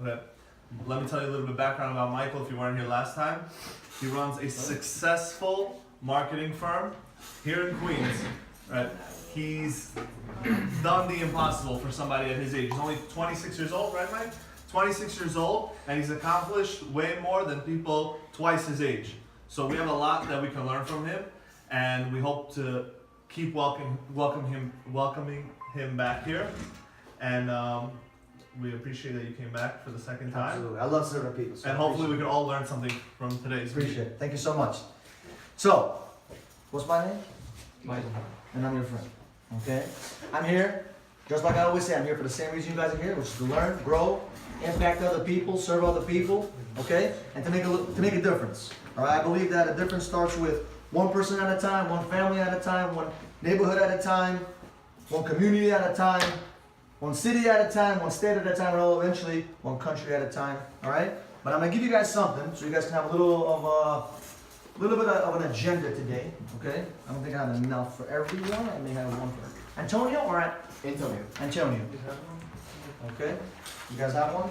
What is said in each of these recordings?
Okay. Let me tell you a little bit of background about Michael if you weren't here last time. He runs a successful marketing firm here in Queens. Right? He's done the impossible for somebody at his age. He's only 26 years old, right, Mike? 26 years old, and he's accomplished way more than people twice his age. So we have a lot that we can learn from him, and we hope to keep welcoming him back here. And we appreciate that you came back for the second time. Absolutely. I love serving people. So and hopefully we can all learn something from today's Appreciate meeting. it. Thank you so much. So, what's my name? Michael. And I'm your friend. Okay? I'm here, just like I always say, I'm here for the same reason you guys are here, which is to learn, grow, impact other people, serve other people, okay? And to make a difference. Alright? I believe that a difference starts with one person at a time, one family at a time, one neighborhood at a time, one community at a time, one city at a time, one state at a time, and all eventually one country at a time. Alright? But I'm gonna give you guys something so you guys can have a little bit of an agenda today, okay? I don't think I have enough for everyone. I may have one for Antonio or Antonio. Antonio. Okay? You guys have one?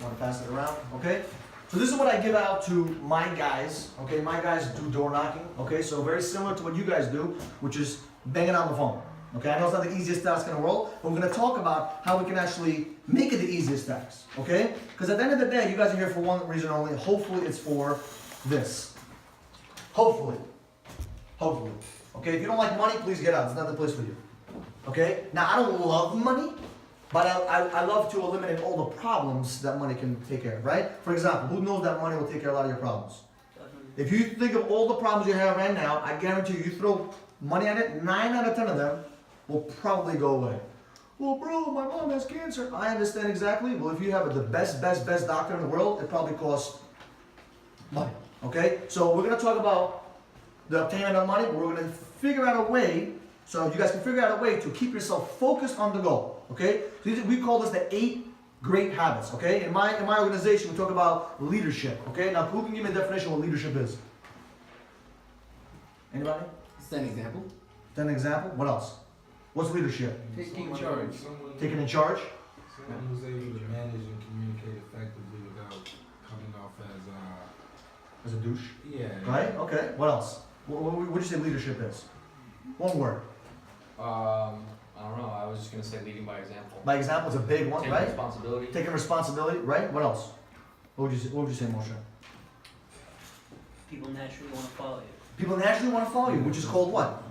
Want to pass it around? Okay? So this is what I give out to my guys. Okay? My guys do door knocking. Okay? So very similar to what you guys do, which is banging on the phone. Okay? I know it's not the easiest task in the world, but we're going to talk about how we can actually make it the easiest task. Okay? Because at the end of the day, you guys are here for one reason only. Hopefully it's for this. Hopefully. Hopefully. Okay, if you don't like money, please get out. It's not the place for you. Okay? Now, I don't love money, but I love to eliminate all the problems that money can take care of, right? For example, who knows that money will take care of a lot of your problems? If you think of all the problems you have right now, I guarantee you throw money at it, 9 out of 10 of them will probably go away. Well, bro, my mom has cancer. I understand exactly. Well, if you have the best doctor in the world, it probably costs money. Okay, so we're going to talk about the obtainment of money, but we're going to figure out a way, so you guys can figure out a way to keep yourself focused on the goal. Okay, so we call this the 8 great habits. Okay, in my organization, we talk about leadership. Okay, now who can give me a definition of what leadership is? Anybody? Set an example. Then an example. What else? What's leadership? Taking charge. Taking in charge. Someone who's able to manage and communicate effectively without coming off As a douche. yeah. Right? Okay. What else? What would you say leadership is? One word. I don't know. I was just gonna say leading by example. By example is a big one, Taking right? responsibility. Taking responsibility, right? What else? What would you say, Moshe? People naturally want to follow you. People naturally want to follow you, which is called what?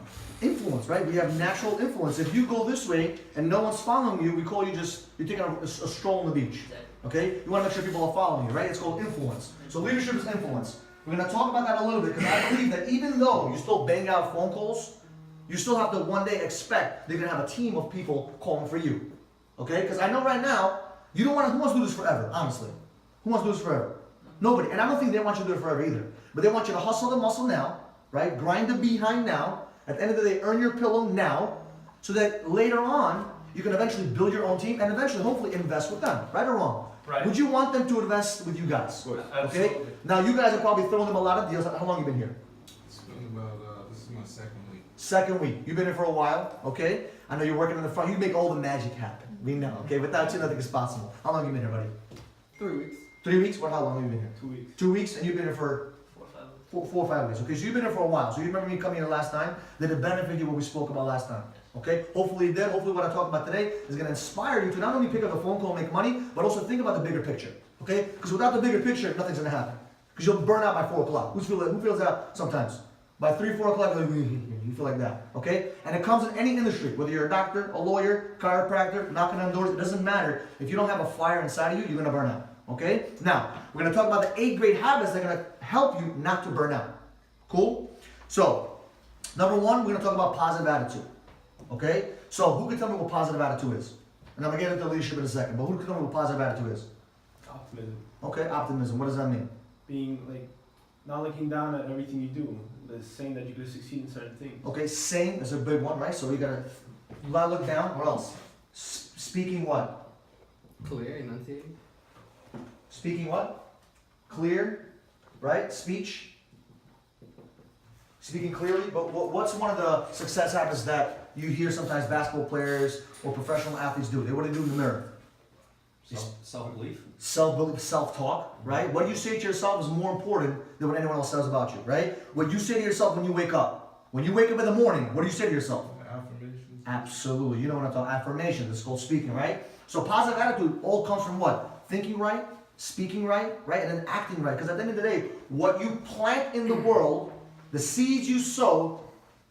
Influence, right? We have natural influence. If you go this way and no one's following you, we call you you're taking a stroll on the beach. Exactly. Okay? You want to make sure people are following you, right? It's called influence. So leadership is influence. We're going to talk about that a little bit because I believe that even though you still bang out phone calls, you still have to one day expect they're going to have a team of people calling for you. Okay? Because I know right now, you don't want to, who wants to do this forever, honestly? Who wants to do this forever? Nobody. And I don't think they want you to do it forever either. But they want you to hustle the muscle now, right? Grind the behind now. At the end of the day, earn your pillow now, so that later on, you can eventually build your own team and eventually, hopefully, invest with them. Right or wrong? Right. Would you want them to invest with you guys? Okay? Absolutely. Now, you guys are probably throwing them a lot of deals. How long have you been here? It's been about, this is my second week. Second week. You've been here for a while, okay? I know you're working in the front. You make all the magic happen. We know, okay? Without you, nothing is possible. How long have you been here, buddy? 3 weeks. 3 weeks? How long have you been here? 2 weeks. 2 weeks, and you've been here for 4 or 5 weeks. Okay, so you've been here for a while. So you remember me coming here last time? Did it benefit you what we spoke about last time? Okay? Hopefully it did. Hopefully what I talk about today is going to inspire you to not only pick up the phone call and make money, but also think about the bigger picture. Okay? Because without the bigger picture, nothing's going to happen. Because you'll burn out by 4 o'clock. Who feels that sometimes? By 3, 4 o'clock, you feel like that. Okay? And it comes in any industry. Whether you're a doctor, a lawyer, chiropractor, knocking on doors, it doesn't matter. If you don't have a fire inside of you, you're going to burn out. Okay? Now, we're going to talk about the 8 great habits that are going to help you not to burn out. Cool? So, number 1, we're going to talk about positive attitude. Okay? So, who can tell me what positive attitude is? And I'm going to get into leadership in a second, but who can tell me what positive attitude is? Optimism. Okay, optimism. What does that mean? Being like, not looking down at everything you do. The saying that you can succeed in certain things. Okay, same is a big one, right? So, you got to not look down. What else? Speaking what? Clear, enunciating. Speaking what? Clear, right? Speech. Speaking clearly, but what's one of the success habits that you hear sometimes basketball players or professional athletes do? What do they do in the mirror? Self-belief. Self-belief, self-talk, right? What you say to yourself is more important than what anyone else says about you, right? What you say to yourself when you wake up. When you wake up in the morning, what do you say to yourself? Affirmations. Absolutely. You know what I'm talking about. Affirmation. This is called speaking, right? So positive attitude all comes from what? Thinking right, speaking right, right? And then acting right. Because at the end of the day, what you plant in the world, the seeds you sow,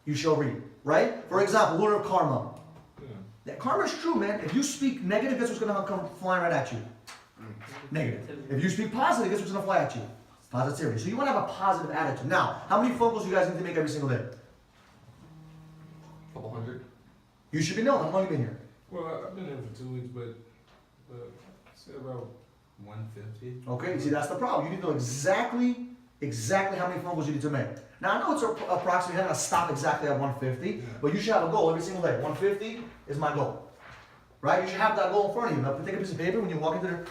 you shall reap, right? For example, law of karma. Yeah. That karma is true, man. If you speak negative, guess what's going to come flying right at you? Negative. If you speak positive, guess what's going to fly at you? Positivity. So you want to have a positive attitude. Now, how many phone calls you guys need to make every single day? Couple hundred. You should be knowing. How long have you been here? Well, I've been here for 2 weeks, but say about 150. Okay, see, that's the problem. You need to know exactly how many phone calls you need to make. Now, I know it's approximately, you're not going to stop exactly at 150, but you should have a goal every single day. 150 is my goal, right? You should have that goal in front of you. Now, take a piece of paper when you walk into the,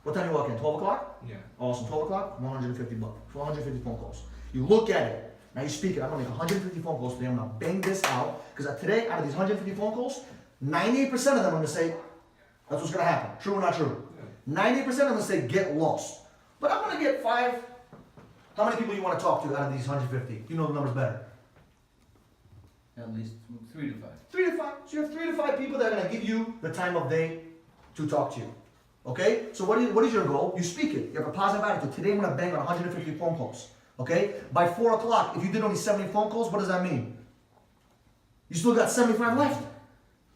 what time you walk in? 12 o'clock? Yeah. Awesome, 12 o'clock, 150 bucks, 150 phone calls. You look at it. Now you speak it. I'm going to make 150 phone calls today. I'm going to bang this out. Because today, out of these 150 phone calls, 98% of them I'm going to say, that's what's going to happen. True or not true? 98% of them I'm going to say, get lost. But I'm going to get 5. How many people you want to talk to out of these 150? You know the numbers better. At least 3 to 5. 3 to 5. So you have 3 to 5 people that are going to give you the time of day to talk to you. Okay? So what is your goal? You speak it. You have a positive attitude. Today I'm going to bang on 150 phone calls. Okay? By 4 o'clock, if you did only 70 phone calls, what does that mean? You still got 75 left.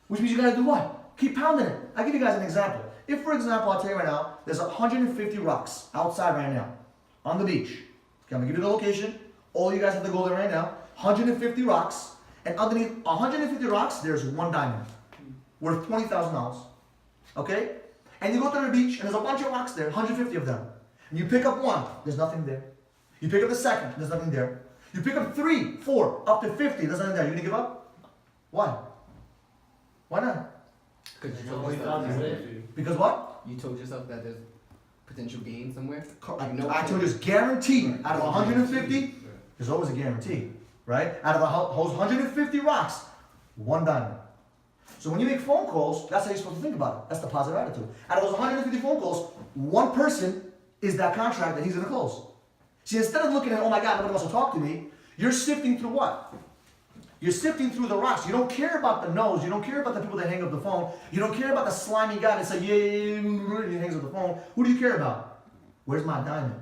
Which means you got to do what? Keep pounding it. I'll give you guys an example. If, for example, I'll tell you right now, there's 150 rocks outside right now on the beach. Okay, I'm going to give you the location. All you guys have to go there right now. 150 rocks. And underneath 150 rocks, there's one diamond worth $20,000. Okay? And you go to the beach, and there's a bunch of rocks there, 150 of them. And you pick up one, there's nothing there. You pick up the second, there's nothing there. You pick up 3, 4, up to 50, there's nothing there. You gonna give up? Why? Why not? Because you told yourself Because what? you told yourself that there's potential gain somewhere. I told you it's guaranteed. Out of 150, there's always a guarantee, right? Out of those 150 rocks, one diamond. So when you make phone calls, that's how you're supposed to think about it. That's the positive attitude. Out of those 150 phone calls, one person is that contract that he's gonna close. See, instead of looking at, oh my God, nobody wants to talk to me, you're sifting through what? You're sifting through the rocks. You don't care about the no's. You don't care about the people that hang up the phone. You don't care about the slimy guy that says, yeah, and he hangs up the phone. Who do you care about? Where's my diamond?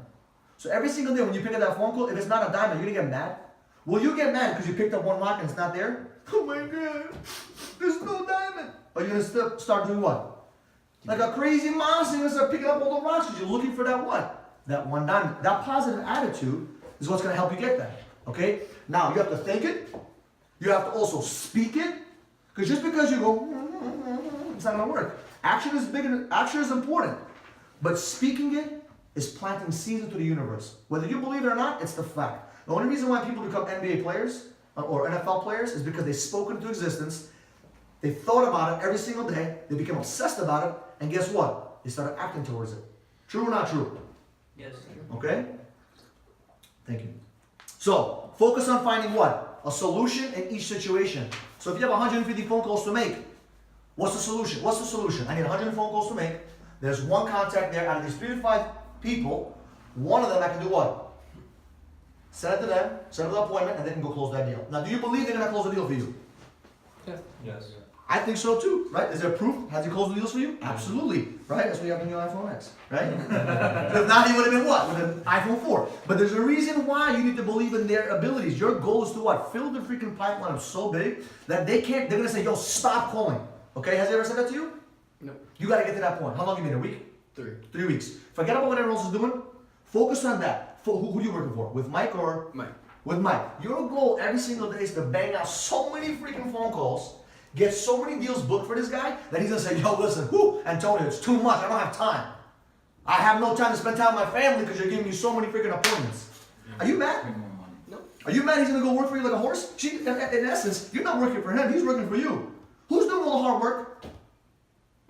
So every single day when you pick up that phone call, if it's not a diamond, you're gonna get mad. Will you get mad because you picked up one rock and it's not there? Oh my God, there's no diamond. Or you're gonna start doing what? Like a crazy monster, you're gonna start picking up all the rocks because you're looking for that what? That one diamond. That positive attitude is what's gonna help you get that. Okay? Now you have to think it. You have to also speak it. Because just because you go, it's not gonna work. Action is big and action is important. But speaking it is planting seeds into the universe. Whether you believe it or not, it's the fact. The only reason why people become NBA players or NFL players is because they spoke into existence. They thought about it every single day. They became obsessed about it. And guess what? They started acting towards it. True or not true? Yes. Okay? Thank you. So, focus on finding what? A solution in each situation. So if you have 150 phone calls to make, what's the solution? What's the solution? I need 100 phone calls to make. There's one contact there. Out of these 3 to 5 people, one of them I can do what? Send it to them, set up the appointment, and they can go close that deal. Now, do you believe they're going to close the deal for you? Yes. I think so too, right? Is there proof? Has he closed the deals for you? Absolutely, right? That's what you have on your iPhone X, right? If not, he would have been what? With an iPhone 4. But there's a reason why you need to believe in their abilities. Your goal is to what? Fill the freaking pipeline up so big that they're going to say, yo, stop calling. Okay, has he ever said that to you? No. You got to get to that point. How long have you been? A week? 3. 3 weeks. Forget about what everyone else is doing. Focus on that. Who are you working for? With Mike or? Mike. With Mike. Your goal every single day is to bang out so many freaking phone calls, get so many deals booked for this guy that he's gonna say, yo, listen, Antonio, it's too much. I don't have time. I have no time to spend time with my family because you're giving me so many freaking appointments. Are you mad? Bring more money. No. Are you mad he's gonna go work for you like a horse? In essence, you're not working for him. He's working for you. Who's doing all the hard work?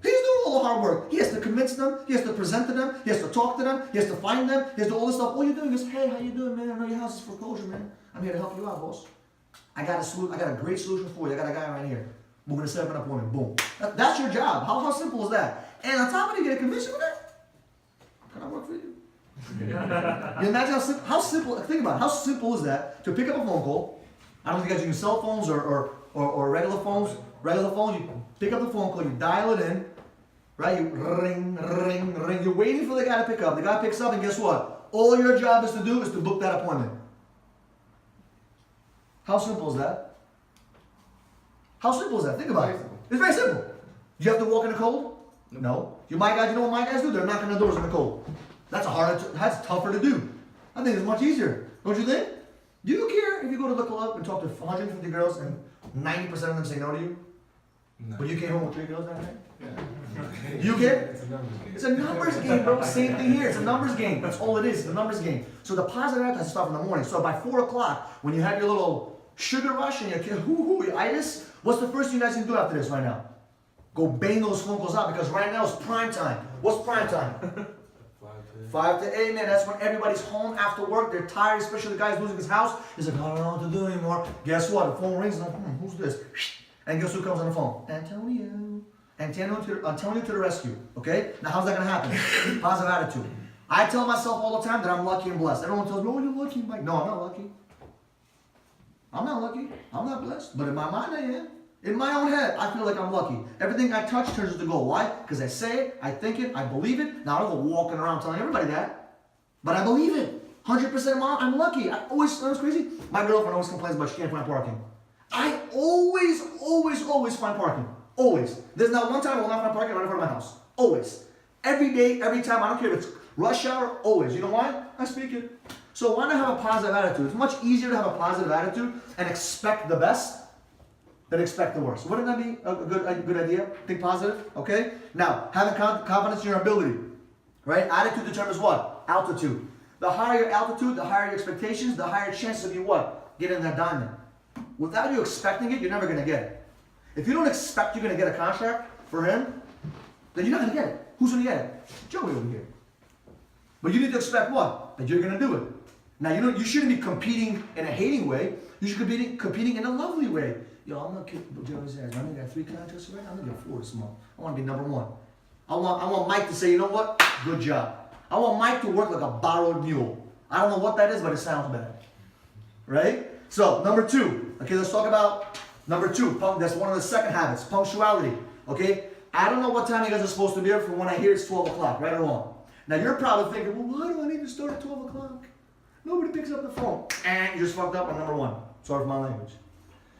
He's doing all the hard work. He has to convince them. He has to present to them. He has to talk to them. He has to find them. He has to do all this stuff. All you're doing is, hey, how you doing, man? I know your house is foreclosure, man. I'm here to help you out, boss. I got a great solution for you. I got a guy right here. We're going to set up an appointment. Boom. That's your job. How simple is that? And on top of it, you get a commission for that? Can I work for you? You imagine how simple, think about it, how simple is that to pick up a phone call? I don't know if you guys use cell phones or regular phones. Regular phones, you pick up the phone call, you dial it in, right? You ring, ring, ring. You're waiting for the guy to pick up. The guy picks up, and guess what? All your job is to do is to book that appointment. How simple is that? How simple is that? Think about it. It's very simple. You have to walk in the cold? No. You know what my guys do? They're knocking on doors in the cold. That's tougher to do. I think it's much easier. Don't you think? Do you care if you go to the club and talk to 150 girls and 90% of them say no to you? No. But you came home with 3 girls that night? Yeah. Do you care? It's a numbers game. It's a numbers game, bro. Same thing here. It's a numbers game. That's all it is. It's a numbers game. So the positive attitude has to start in the morning. So by 4 o'clock, when you have your little sugar rush and your itis, what's the first thing you guys can do after this right now? Go bang those phone calls out because right now it's prime time. What's prime time? 5 to 8, man. That's when everybody's home after work. They're tired, especially the guy's losing his house. He's like, I don't know what to do anymore. Guess what? The phone rings and I'm like, who's this? And guess who comes on the phone? Antonio to the rescue. Okay? Now how's that gonna happen? Positive attitude. I tell myself all the time that I'm lucky and blessed. Everyone tells me, oh, you're lucky. I'm like, no, I'm not lucky. I'm not lucky. I'm not blessed. But in my mind, I am. In my own head, I feel like I'm lucky. Everything I touch turns into gold. Why? Because I say it, I think it, I believe it. Now I don't go walking around telling everybody that. But I believe it. 100% of my, I'm lucky. I always, that's crazy. My girlfriend always complains about she can't find parking. I always find parking. Always. There's not one time I will not find parking right in front of my house. Always. Every day, every time. I don't care if it's rush hour. Always. You know why? I speak it. So why not have a positive attitude? It's much easier to have a positive attitude and expect the best than expect the worst. Wouldn't that be a good idea? Think positive, okay? Now, having confidence in your ability, right? Attitude determines what? Altitude. The higher your altitude, the higher your expectations, the higher chances of you what? Getting that diamond. Without you expecting it, you're never gonna get it. If you don't expect you're gonna get a contract for him, then you're not gonna get it. Who's gonna get it? Joey over here. But you need to expect what? That you're gonna do it. Now, you shouldn't be competing in a hating way. You should be competing in a lovely way. Yo, I'm not kidding. Joey's ass. I'm gonna get 3 contests right now. I'm gonna get 4 this month. I want to be number 1. I want Mike to say, you know what? Good job. I want Mike to work like a borrowed mule. I don't know what that is, but it sounds bad. Right? So, number 2. Okay, let's talk about number 2. That's one of the second habits. Punctuality. Okay? I don't know what time you guys are supposed to be here from when I hear it's 12 o'clock, right or wrong. Now, you're probably thinking, well, why do I need to start at 12 o'clock? Nobody picks up the phone. And you just fucked up on number 1. Sorry for my language.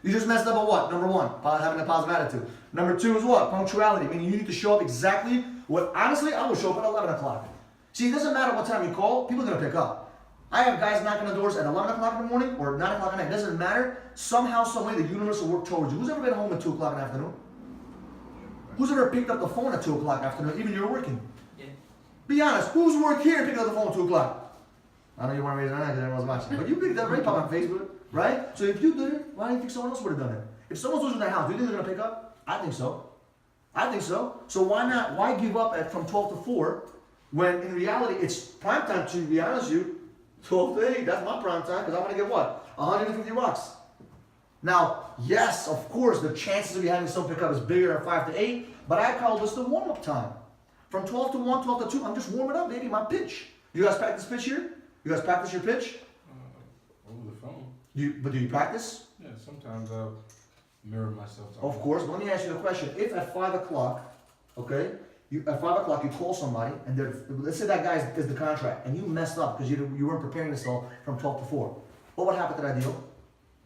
You just messed up on what? Number 1, having a positive attitude. Number 2 is what? Punctuality, meaning you need to show up exactly what, honestly, I will show up at 11 o'clock. See, it doesn't matter what time you call, people are going to pick up. I have guys knocking on doors at 11 o'clock in the morning or 9 o'clock at night. It doesn't matter. Somehow, some way, the universe will work towards you. Who's ever been home at 2 o'clock in the afternoon? Who's ever picked up the phone at 2 o'clock afternoon, even you're working? Yeah. Be honest, who's worked here and picked up the phone at 2 o'clock? I know you weren't raising your hand because everyone's watching. But you picked up right on Facebook, right? So if you did it, why do you think someone else would have done it? If someone's losing their house, do you think they're going to pick up? I think so. I think so. So why not? Why give up from 12 to 4 when in reality it's prime time, to be honest with you? 12 to 8, that's my prime time because I'm going to get what? 150 bucks. Now, yes, of course, the chances of you having someone pick up is bigger than 5 to 8, but I call this the warm-up time. From 12 to 1, 12 to 2, I'm just warming up, baby, my pitch. You guys practice pitch here? You guys practice your pitch? Over the phone. But do you practice? Yeah, sometimes I'll mirror myself. Of course, but let me ask you a question. If at 5 o'clock, okay, at 5 o'clock you call somebody, and let's say that guy is the contract, and you messed up because you weren't preparing yourself from 12 to 4. What would happen to that deal?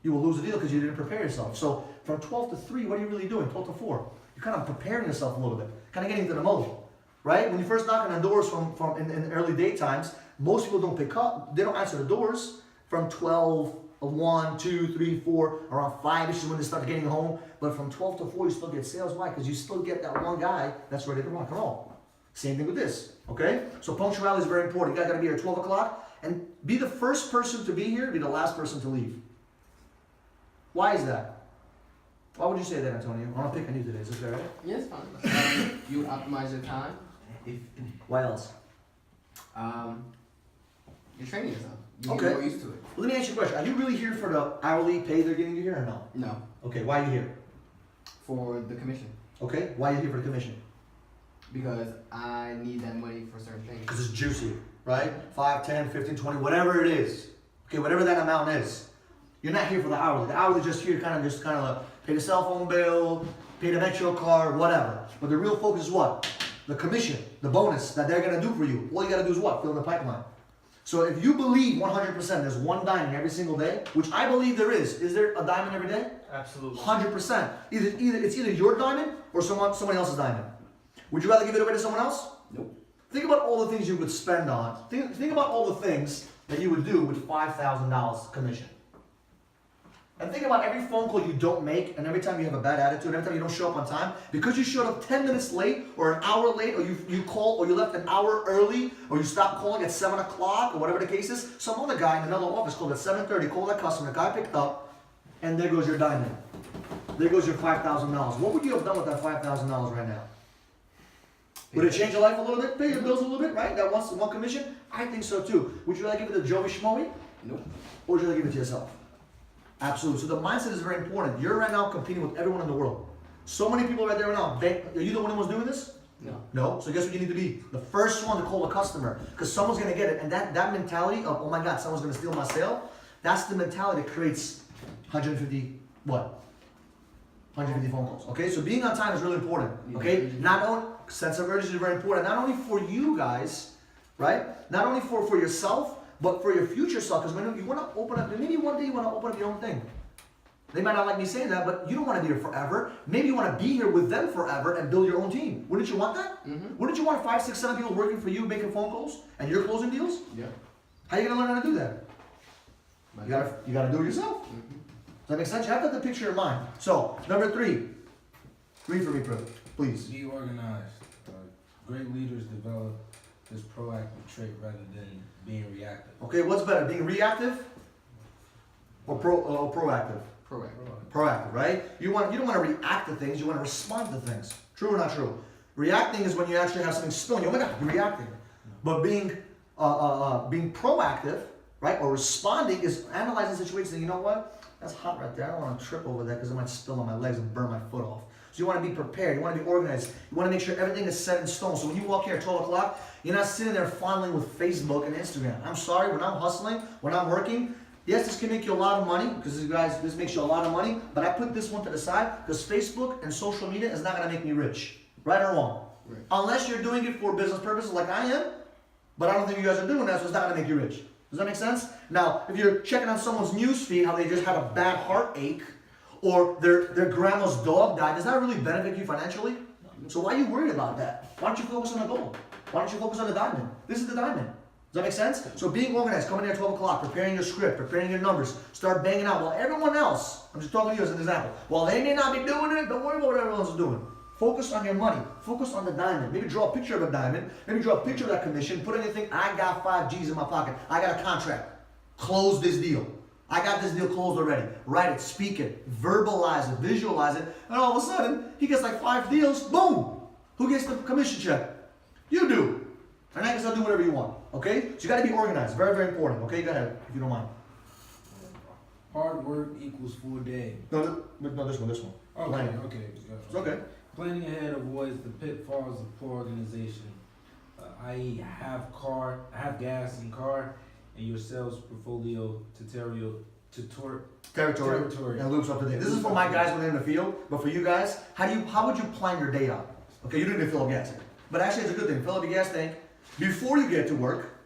You will lose the deal because you didn't prepare yourself. So from 12 to 3, what are you really doing? 12 to 4. You're kind of preparing yourself a little bit, kind of getting into the mode, right? When you first knocking on doors from in the early day times, most people don't pick up, they don't answer the doors from 12, 1, 2, 3, 4, around 5-ish is when they start getting home. But from 12 to 4, you still get sales. Why? Because you still get that one guy that's ready to rock and roll. Same thing with this, okay? So punctuality is very important. You guys got to be here at 12 o'clock and be the first person to be here, be the last person to leave. Why is that? Why would you say that, Antonio? I'm not picking you today. Is this all right? Yeah, it's fine. You optimize your time. Why else? You're training yourself. You Okay. get more used to it. Well, let me ask you a question. Are you really here for the hourly pay they're giving you here or no? No, Okay, why are you here? for the commission. Okay, why are you here for the commission? Because I need that money for certain things. Because it's juicy, right? 5, 10, 15, 20, whatever it is. Okay, whatever that amount is. You're not here for the hourly. The hourly is just here kind of pay the cell phone bill, pay the metro card, whatever. But the real focus is what? The commission, the bonus that they're gonna do for you. All you gotta do is what? Fill in the pipeline. So if you believe 100% there's one diamond every single day, which I believe there is there a diamond every day? Absolutely. 100%. It's either your diamond or somebody else's diamond. Would you rather give it away to someone else? Nope. Think about all the things you would spend on. Think about all the things that you would do with $5,000 commission. And think about every phone call you don't make, and every time you have a bad attitude, every time you don't show up on time, because you showed up 10 minutes late, or an hour late, or you called, or you left an hour early, or you stopped calling at 7 o'clock, or whatever the case is. Some other guy in another office called at 7:30, called that customer, the guy picked up, and there goes your diamond. There goes your $5,000. What would you have done with that $5,000 right now? Would it change your life a little bit? Pay your bills a little bit, right? That one commission? I think so too. Would you rather give it to Joey Schmoey? Nope. Or would you rather give it to yourself? Absolutely. So the mindset is very important. You're right now competing with everyone in the world. So many people right there right now. Are you the one who was doing this? No. No. So guess what you need to be? The first one to call a customer. Because someone's going to get it. And that mentality of, oh my God, someone's going to steal my sale. That's the mentality that creates 150, what? 150 phone calls. Okay, so being on time is really important. Okay, not only sense of urgency is very important. Not only for you guys, right? Not only for yourself, but for your future self. Because when you want to open up, maybe one day you want to open up your own thing. They might not like me saying that, but you don't want to be here forever. Maybe you want to be here with them forever and build your own team. Wouldn't you want that? Mm-hmm. Wouldn't you want 5, 6, 7 people working for you, making phone calls, and you're closing deals? Yeah. How are you gonna learn how to do that? You gotta do it yourself. Mm-hmm. Does that make sense? You have to have the picture in mind. So, number 3. Read for me, please. Be organized. Great leaders develop this proactive trait rather than being reactive. Okay, what's better, being reactive or proactive? Proactive. Proactive, right? You don't want to react to things. You want to respond to things. True or not true? Reacting is when you actually have something spill on you. Oh my God, you're reacting. But being proactive, right, or responding is analyzing situations. And you know what? That's hot right there. I don't want to trip over that because it might spill on my legs and burn my foot off. So you want to be prepared. You want to be organized. You want to make sure everything is set in stone. So when you walk here at 12 o'clock, you're not sitting there fondling with Facebook and Instagram. I'm sorry, when I'm hustling, when I'm working, yes, this can make you a lot of money, because this makes you a lot of money, but I put this one to the side, because Facebook and social media is not going to make me rich. Right or wrong? Right. Unless you're doing it for business purposes like I am, but I don't think you guys are doing that, so it's not going to make you rich. Does that make sense? Now, if you're checking on someone's news feed, how they just had a bad heartache, or their grandma's dog died, does that really benefit you financially? So why are you worried about that? Why don't you focus on the gold? Why don't you focus on the diamond? This is the diamond. Does that make sense? So being organized, coming in at 12 o'clock, preparing your script, preparing your numbers, start banging out. While everyone else, I'm just talking to you as an example, while they may not be doing it, don't worry about what everyone else is doing. Focus on your money. Focus on the diamond. Maybe draw a picture of a diamond. Maybe draw a picture of that commission. Put in your thing, I got 5 G's in my pocket. I got a contract. Close this deal. I got this deal closed already. Write it, speak it, verbalize it, visualize it, and all of a sudden, he gets like 5 deals, boom! Who gets the commission check? You do. And I guess I'll do whatever you want. Okay? So you gotta be organized. Very, very important. Okay, go ahead, if you don't mind. Hard work equals full day. No, this one. Okay, Planning. okay. It's okay. Planning ahead avoids the pitfalls of poor organization, i.e. have gas in car, and your sales portfolio Territory. And loops up to date. This is for my guys when they're in the field, but for you guys, how would you plan your day out? Okay, you don't need to fill up gas tank. But actually, it's a good thing. Fill up your gas tank before you get to work,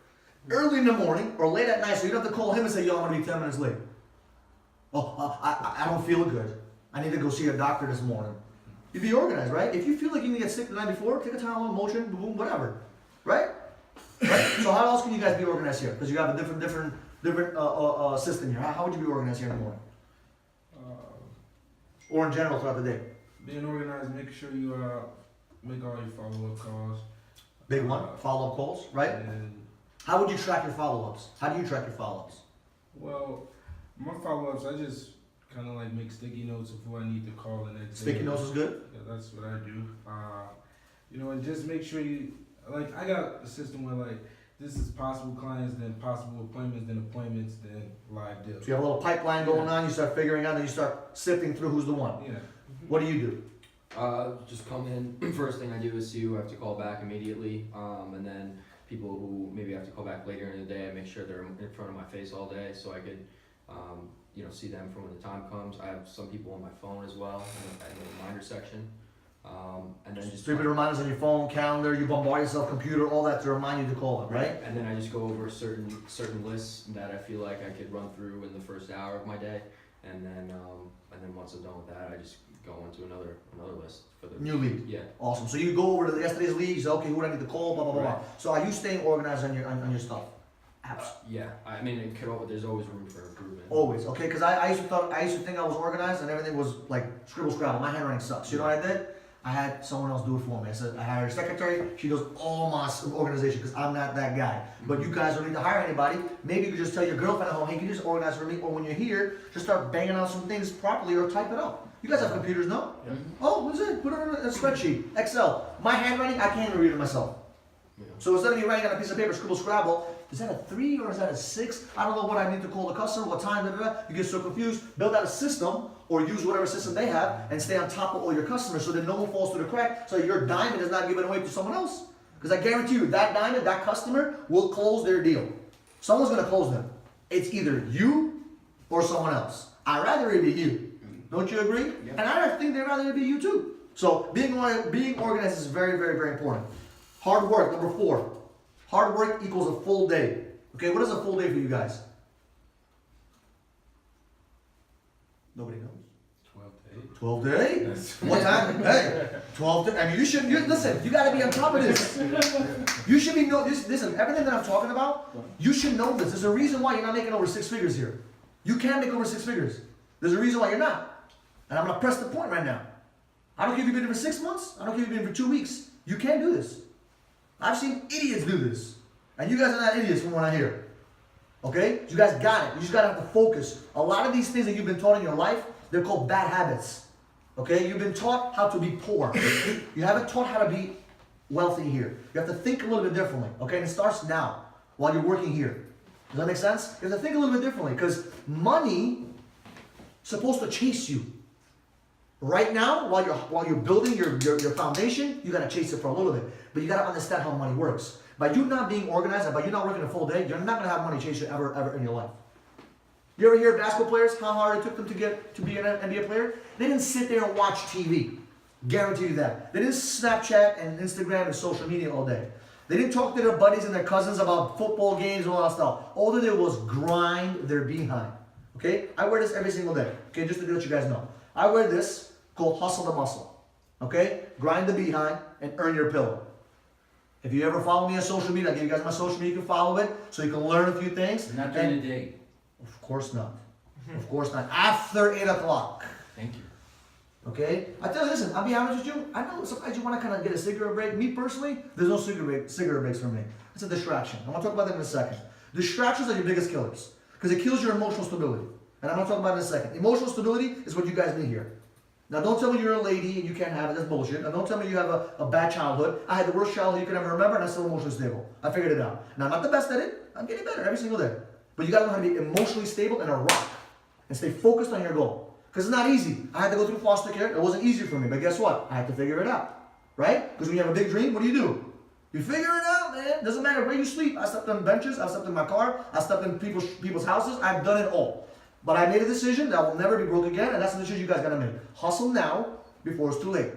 early in the morning, or late at night, so you don't have to call him and say, yo, I'm gonna be 10 minutes late. Oh, I don't feel good. I need to go see a doctor this morning. You be organized, right? If you feel like you need to get sick the night before, take a Tylenol, Motrin, boom, whatever. Right? Right? So how else can you guys be organized here? Because you have a different system here. How would you be organized here in the morning? Or in general throughout the day? Being organized, make sure you make all your follow-up calls. Big one, follow-up calls, right? And, How would you track your follow-ups? How do you track your follow-ups? well, my follow-ups, I just kind of like make sticky notes of who I need to call the next day. Sticky notes is good? Yeah, that's what I do. And just make sure you, like, I got a system where, like, this is possible clients, then possible appointments, then appointments, then live deals. So you have a little pipeline going on, you start figuring out, and you start sifting through who's the one. Yeah. What do you do? Just come in. First thing I do is see who I have to call back immediately, and then people who maybe have to call back later in the day, I make sure they're in front of my face all day so I could, see them from when the time comes. I have some people on my phone as well, in the reminder section, and then just Stupid reminders on your phone, calendar, you bombard yourself, computer, all that to remind you to call them, right? And then I just go over certain lists that I feel like I could run through in the first hour of my day, and then once I'm done with that, I just go into another list for the New lead. Yeah. Awesome. So you go over to yesterday's lead, you say, okay, who do I need to call, blah, blah, blah, blah. Right. So are you staying organized on your stuff? Yeah. I mean, there's always room for improvement. Always, okay? Because I used to think I was organized and everything was like scribble scrabble. My handwriting sucks. You know what I did? I had someone else do it for me. I hired a secretary. She does all my organization because I'm not that guy. But you guys don't need to hire anybody. Maybe you could just tell your girlfriend at home, hey, can you just organize for me? Or when you're here, just start banging out some things properly or type it up. You guys have computers, no? Yeah. Oh, what's it? Put it on a spreadsheet, Excel. My handwriting, I can't even read it myself. Yeah. So instead of me writing on a piece of paper, scribble scrabble, is that a 3 or is that a 6? I don't know what I need to call the customer, what time, da, da, da. You get so confused. Build out a system or use whatever system they have and stay on top of all your customers so that no one falls through the crack so your diamond is not given away to someone else. Because I guarantee you, that diamond, that customer will close their deal. Someone's going to close them. It's either you or someone else. I'd rather it be you. Don't you agree? Yeah. And I think they'd rather it be you too. So being organized is very, very, very important. Hard work, number 4. Hard work equals a full day. Okay, what is a full day for you guys? Nobody knows. 12 days. What time? Hey, 12 days. I mean, listen, you gotta be on top of this. You should be listen, everything that I'm talking about, you should know this. There's a reason why you're not making over 6 figures here. You can make over 6 figures. There's a reason why you're not. And I'm gonna press the point right now. I don't care if you've been here for 6 months, I don't care if you've been here for 2 weeks. You can do this. I've seen idiots do this. And you guys are not idiots from what I hear. Okay? You guys got it. You just gotta have to focus. A lot of these things that you've been taught in your life, they're called bad habits. Okay? You've been taught how to be poor. You haven't taught how to be wealthy here. You have to think a little bit differently. Okay? And it starts now, while you're working here. Does that make sense? You have to think a little bit differently, because money is supposed to chase you. Right now, while you're building your foundation, you gotta chase it for a little bit. But you gotta understand how money works. By you not being organized and by you not working a full day, you're not gonna have money chase you ever in your life. You ever hear basketball players, how hard it took them to be an NBA player? They didn't sit there and watch TV. Guarantee you that. They didn't Snapchat and Instagram and social media all day. They didn't talk to their buddies and their cousins about football games and all that stuff. All they did was grind their behind. Okay? I wear this every single day. Okay, just to let you guys know. I wear this called Hustle the Muscle. Okay? Grind the behind and earn your pillow. If you ever follow me on social media, I give you guys my social media, you can follow it so you can learn a few things. Not during the day. Of course not. Of course not. After 8 o'clock. Thank you. Okay? I tell you, listen, I'll be honest with you. I know sometimes you want to kind of get a cigarette break. Me personally, there's no cigarette breaks for me. It's a distraction. I'm going to talk about that in a second. Distractions are your biggest killers because it kills your emotional stability. And I'm going to talk about it in a second. Emotional stability is what you guys need here. Now, don't tell me you're a lady and you can't have it. That's bullshit. Now, don't tell me you have a bad childhood. I had the worst childhood you could ever remember, and I'm still emotionally stable. I figured it out. Now, I'm not the best at it. I'm getting better every single day. But you got to learn how to be emotionally stable and a rock and stay focused on your goal. Because it's not easy. I had to go through foster care. It wasn't easy for me. But guess what? I had to figure it out. Right? Because when you have a big dream, what do? You figure it out, man. Doesn't matter where you sleep. I slept on benches. I slept in my car. I slept in people's houses. I've done it all. But I made a decision that will never be broke again, and that's the decision you guys gotta make. Hustle now before it's too late.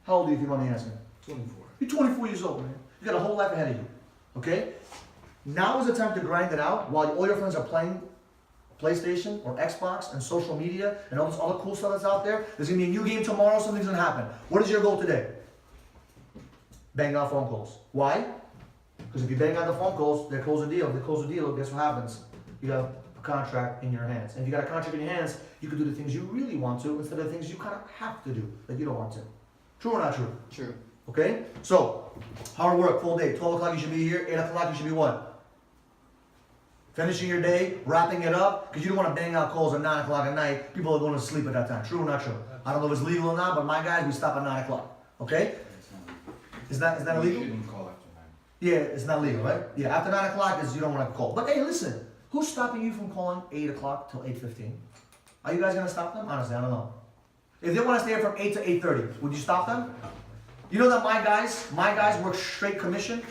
How old are you, if you want me to ask me? 24. You're 24 years old, man. You got a whole life ahead of you. Okay? Now is the time to grind it out while all your friends are playing PlayStation or Xbox and social media and all this other cool stuff that's out there. There's gonna be a new game tomorrow, something's gonna happen. What is your goal today? Bang out phone calls. Why? Because if you bang out the phone calls, they close the deal. If they close the deal, guess what happens? You got a contract in your hands. And if you got a contract in your hands, you can do the things you really want to instead of the things you kind of have to do that you don't want to. True or not true? True. Okay? So, hard work, full day. 12 o'clock you should be here. 8 o'clock you should be what? Finishing your day, wrapping it up, because you don't want to bang out calls at 9 o'clock at night. People are going to sleep at that time. True or not true? I don't know if it's legal or not, but my guys, we stop at 9 o'clock. Okay? Is that illegal? You shouldn't call after 9. Yeah, it's not legal, right? Yeah, after 9 o'clock is you don't want to call. But hey, listen. Who's stopping you from calling 8 o'clock till 8:15? Are you guys going to stop them? Honestly, I don't know. If they want to stay here from 8 to 8:30, would you stop them? You know that my guys work straight commission,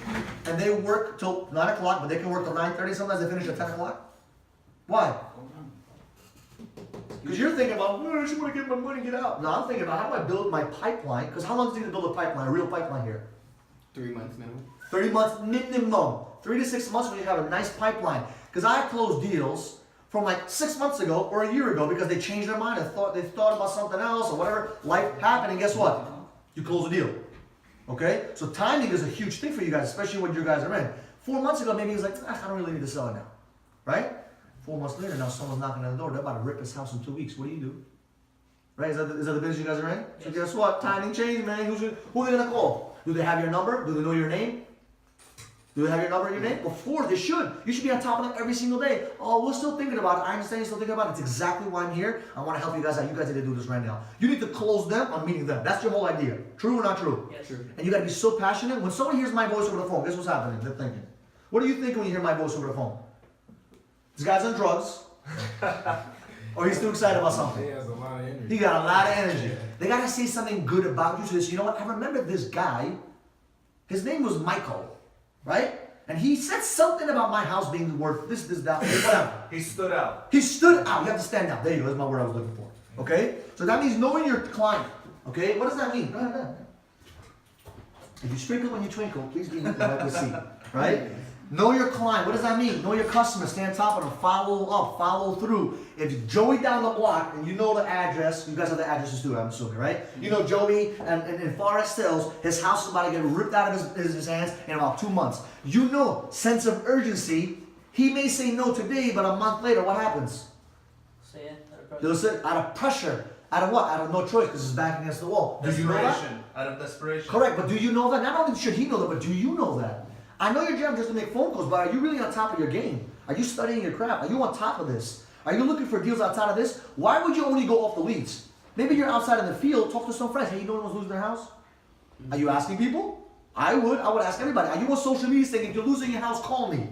and they work till 9 o'clock, but they can work till 9:30. Sometimes they finish at 10 o'clock. Why? Because you're thinking about, I just want to get my money, get out. No, I'm thinking about how do I build my pipeline? Because how long does it take to build a pipeline, a real pipeline here? 3 months minimum. 30 months minimum. 3 to 6 months when you have a nice pipeline. Because I closed deals from like 6 months ago or a year ago because they changed their mind. They thought about something else or whatever. Life happened, and guess what? You close a deal. Okay? So timing is a huge thing for you guys, especially when you guys are in. 4 months ago, maybe he was like, I don't really need to sell it now. Right? 4 months later, now someone's knocking on the door. They're about to rip his house in 2 weeks. What do? Right? Is that the business you guys are in? So guess what? Timing changed, man. Who are they gonna call? Do they have your number? Do they know your name? Do they have your number and your name? Before, they should. You should be on top of them every single day. Oh, we're still thinking about it. I understand you're still thinking about it. It's exactly why I'm here. I want to help you guys out. You guys need to do this right now. You need to close them on meeting them. That's your whole idea. True or not true? Yes. True. And you got to be so passionate. When someone hears my voice over the phone, guess what's happening? They're thinking. What do you think when you hear my voice over the phone? This guy's on drugs. Or he's too excited about something. He has a lot of energy. He got a lot of energy. They got to say something good about you. So this, you know what? I remember this guy. His name was Michael, right? And he said something about my house being worth this, that, whatever. He stood out. He stood out. You have to stand out. There you go. That's my word I was looking for. Okay? So that means knowing your client. Okay? What does that mean? Go ahead. If you sprinkle when you twinkle, please be with the seat. Right? Know your client. What does that mean? Know your customer. Stay on top of them. Follow up. Follow through. If Joey down the block and you know the address, you guys have the addresses too, I'm assuming, right? You know Joey and in Forest Hills, his house is about to get ripped out of his hands in about 2 months. You know, sense of urgency. He may say no today, but a month later, what happens? Say it. He'll say out of pressure. Out of what? Out of no choice because it's back against the wall. Do you know that? Desperation. Out of desperation. Correct, but do you know that? Not only should he know that, but do you know that? I know your job just to make phone calls, but are you really on top of your game? Are you studying your craft? Are you on top of this? Are you looking for deals outside of this? Why would you only go off the leads? Maybe you're outside in the field, talk to some friends. Hey, you know anyone's losing their house? Are you asking people? I would ask everybody. Are you on social media saying, if you're losing your house, call me?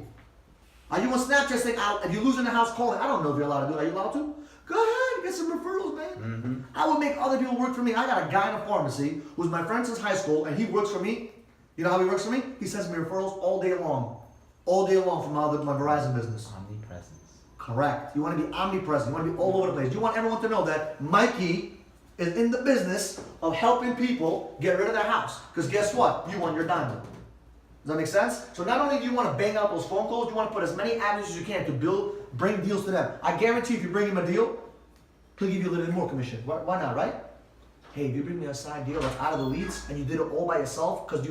Are you on Snapchat saying, if you're losing the house, call me? I don't know if you're allowed to do it. Are you allowed to? Go ahead, get some referrals, man. I would make other people work for me. I got a guy in a pharmacy who's my friend since high school, and he works for me. You know how he works for me? He sends me referrals all day long. All day long from my Verizon business. Omnipresence. Correct. You want to be omnipresent. You want to be all over the place. You want everyone to know that Mikey is in the business of helping people get rid of their house. Because guess what? You want your diamond. Does that make sense? So not only do you want to bang out those phone calls, you want to put as many avenues as you can to bring deals to them. I guarantee if you bring him a deal, he'll give you a little bit more commission. Why not, right? Hey, if you bring me a side deal that's out of the leads and you did it all by yourself because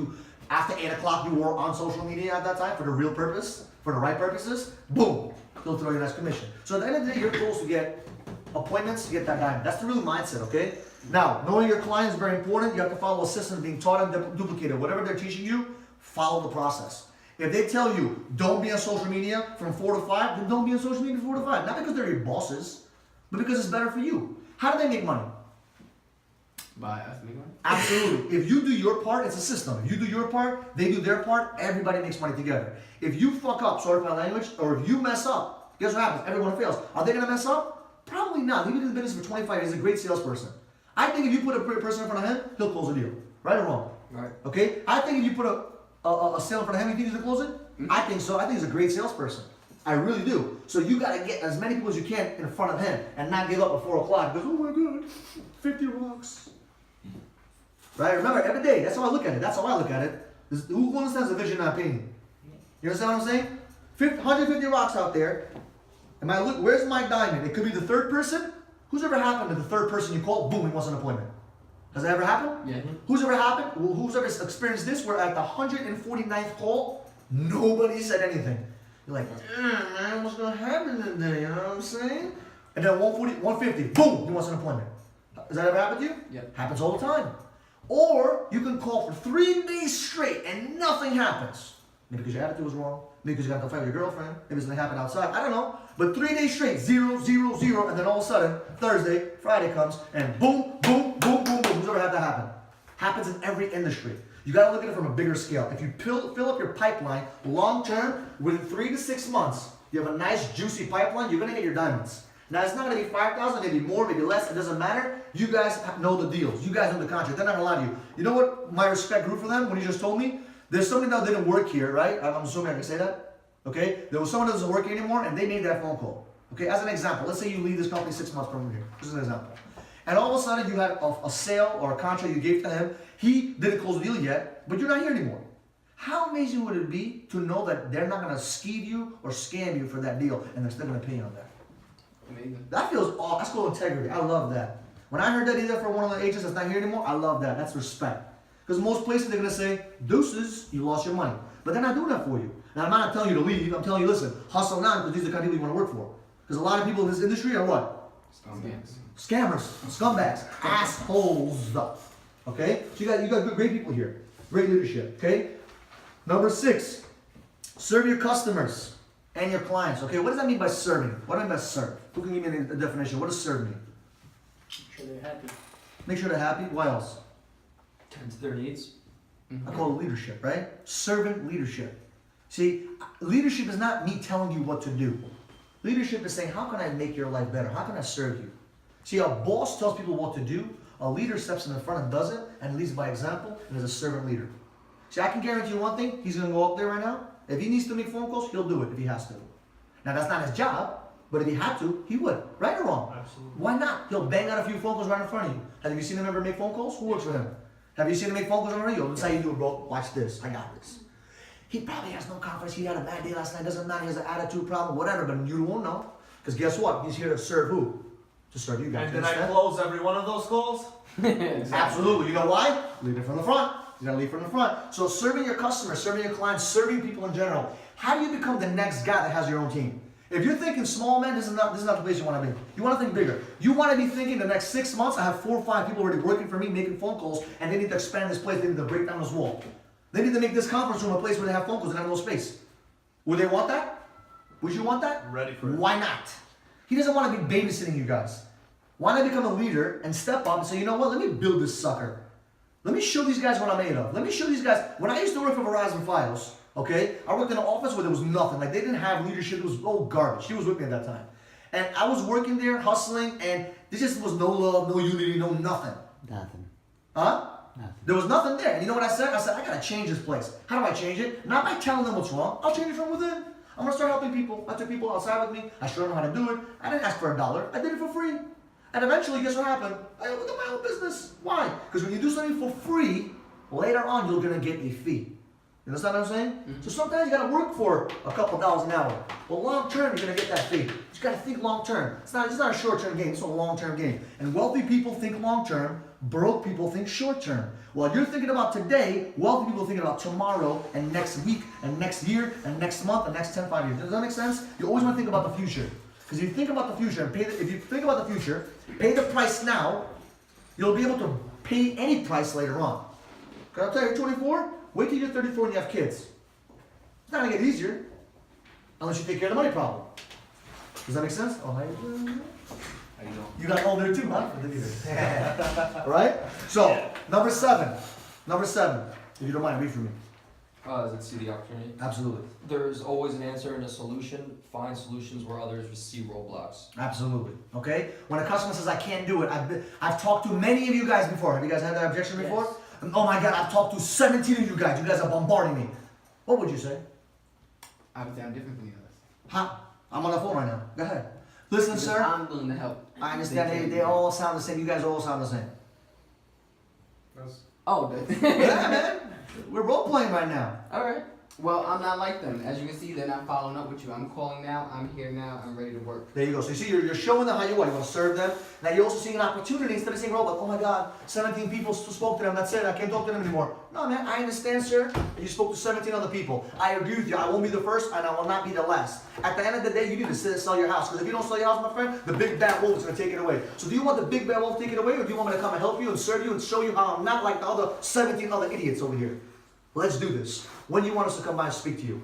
after 8 o'clock you were on social media at that time for the real purpose, for the right purposes, boom, he'll throw you a nice commission. So at the end of the day, your goal is to get appointments to get that diamond. That's the real mindset, okay? Now, knowing your client is very important. You have to follow a system being taught and duplicated. Whatever they're teaching you, follow the process. If they tell you, don't be on social media from 4 to 5, then don't be on social media from 4 to 5. Not because they're your bosses, but because it's better for you. How do they make money? By us making money? Absolutely. If you do your part, it's a system. If you do your part, they do their part, everybody makes money together. If you fuck up, sorry for my language, or if you mess up, guess what happens? Everyone fails. Are they going to mess up? Probably not. He's been in the business for 25 years. He's a great salesperson. I think if you put a person in front of him, he'll close a deal. Right or wrong? Right. Okay? I think if you put a sale in front of him, you think he's going to close it? Mm-hmm. I think so. I think he's a great salesperson. I really do. So you got to get as many people as you can in front of him and not give up at 4 o'clock because, oh my God, 50 rocks. Right? Remember, every day, that's how I look at it. That's how I look at it. Who understands the vision, not opinion? You understand what I'm saying? 150 rocks out there. And where's my diamond? It could be the third person. Who's ever happened to the third person you call, boom, he wants an appointment? Has that ever happened? Yeah. Who's ever happened? Well, who's ever experienced this where at the 149th call, nobody said anything? You're like, man, what's going to happen today? You know what I'm saying? And then 150, boom, he wants an appointment. Has that ever happened to you? Yeah. Happens all the time. Or you can call for 3 days straight and nothing happens. Maybe because your attitude was wrong. Maybe because you got to fight with your girlfriend. Maybe something happened outside. I don't know. But 3 days straight, 0, 0, 0, and then all of a sudden, Thursday, Friday comes, and boom, boom, boom, boom, boom. Who's ever had that happen? Happens in every industry. You got to look at it from a bigger scale. If you fill up your pipeline long term, within 3 to 6 months, you have a nice juicy pipeline, you're going to get your diamonds. Now it's not gonna be 5,000, maybe more, maybe less, it doesn't matter. You guys know the deals, you guys know the contract, they're not gonna lie to you. You know what my respect grew for them when you just told me? There's somebody that didn't work here, right? I'm assuming I can say that. Okay? There was someone that doesn't work here anymore and they made that phone call. Okay, as an example, let's say you leave this company 6 months from here. This is an example. And all of a sudden you had a sale or a contract you gave to him. He didn't close the deal yet, but you're not here anymore. How amazing would it be to know that they're not gonna skeeve you or scam you for that deal and they're still gonna pay you on that? Amazing. That feels awesome. That's called integrity. I love that. When I heard that either from one of the agents that's not here anymore, I love that. That's respect. Because most places they're gonna say, deuces, you lost your money. But they're not doing that for you. Now I'm not telling you to leave, I'm telling you, listen, hustle now because these are the kind of people you wanna work for. Because a lot of people in this industry are what? Scammers, scumbags, assholes. Okay? So you got good, great people here. Great leadership. Okay? Number 6, serve your customers and your clients. Okay, what does that mean by serving? What do I mean by serve? Who can give me a definition? What does serve mean? Make sure they're happy. Make sure they're happy. What else? Tend to their needs. I call it leadership, right? Servant leadership. See, leadership is not me telling you what to do. Leadership is saying, how can I make your life better? How can I serve you? See, a boss tells people what to do. A leader steps in the front and does it and leads by example and is a servant leader. See, I can guarantee you one thing. He's going to go up there right now. If he needs to make phone calls, he'll do it if he has to. Now, that's not his job, but if he had to, he would. Right or wrong? Absolutely. Why not? He'll bang out a few phone calls right in front of you. Have you seen him ever make phone calls? Who works for him? Have you seen him make phone calls on the radio? This is how you do it, bro. Watch this. I got this. He probably has no confidence. He had a bad day last night. Doesn't matter. He has an attitude problem, whatever, but you won't know. Because guess what? He's here to serve who? To serve you guys. And did I close every one of those calls? Absolutely. You know why? Lead it from the front. You gotta lead from the front. So serving your customers, serving your clients, serving people in general. How do you become the next guy that has your own team? If you're thinking small, man, this is not the place you want to be. You want to think bigger. You want to be thinking the next 6 months, I have 4 or 5 people already working for me, making phone calls, and they need to expand this place. They need to break down this wall. They need to make this conference room a place where they have phone calls and have no space. Would they want that? Would you want that? Ready for it. Why not? He doesn't want to be babysitting you guys. Why not become a leader and step up and say, you know what, let me build this sucker. Let me show these guys what I'm made of. Let me show these guys. When I used to work for Verizon Fios, okay, I worked in an office where there was nothing. Like, they didn't have leadership. It was all garbage. She was with me at that time. And I was working there, hustling, and there just was no love, no unity, no nothing. Nothing. Huh? Nothing. There was nothing there. And you know what I said? I said, I gotta change this place. How do I change it? Not by telling them what's wrong. I'll change it from within. I'm gonna start helping people. I took people outside with me. I showed them how to do it. I didn't ask for $1. I did it for free. And eventually, guess what happened? I opened up my own business. Why? Because when you do something for free, later on, you're gonna get a fee. You understand what I'm saying? Mm-hmm. So sometimes you gotta work for a couple dollars an hour. But long term, you're gonna get that fee. You just gotta think long term. It's not a short term game, it's a long term game. And wealthy people think long term, broke people think short term. While you're thinking about today, wealthy people are thinking about tomorrow and next week and next year and next month and next 10, 5 years. Does that make sense? You always wanna think about the future. Because if you think about the future and if you think about the future, pay the price now, you'll be able to pay any price later on. Can I tell you, you're 24? Wait till you're 34 and you have kids. It's not gonna get easier unless you take care of the money problem. Does that make sense? Oh, how you doing? You got older too, huh? Right? So, number 7. Number 7. If you don't mind, read for me. Does it see the opportunity? Absolutely. There's always an answer and a solution. Find solutions where others see roadblocks. Absolutely. Okay? When a customer says, I can't do it, I've talked to many of you guys before. Have you guys had that objection before? Yes. Oh my God, I've talked to 17 of you guys. You guys are bombarding me. What would you say? Obviously, I'm different from the others. Huh? I'm on the phone right now. Go ahead. Listen, Because sir. I'm willing to help. I understand they all sound the same. You guys all sound the same. Oh, Yeah, man. We're role playing right now. Alright. Well, I'm not like them. As you can see, they're not following up with you. I'm calling now. I'm here now. I'm ready to work. There you go. So you see, you're showing them how you want. You want to serve them. Now you're also seeing an opportunity instead of saying, "Oh, but oh my God, 17 people spoke to them. That's it. I can't talk to them anymore." No, man. I understand, sir. You spoke to 17 other people. I agree with you. I won't be the first, and I will not be the last. At the end of the day, you need to sell your house. Because if you don't sell your house, my friend, the big bad wolf is going to take it away. So do you want the big bad wolf to take it away, or do you want me to come and help you and serve you and show you how I'm not like the other 17 other idiots over here? Let's do this. When do you want us to come by and speak to you?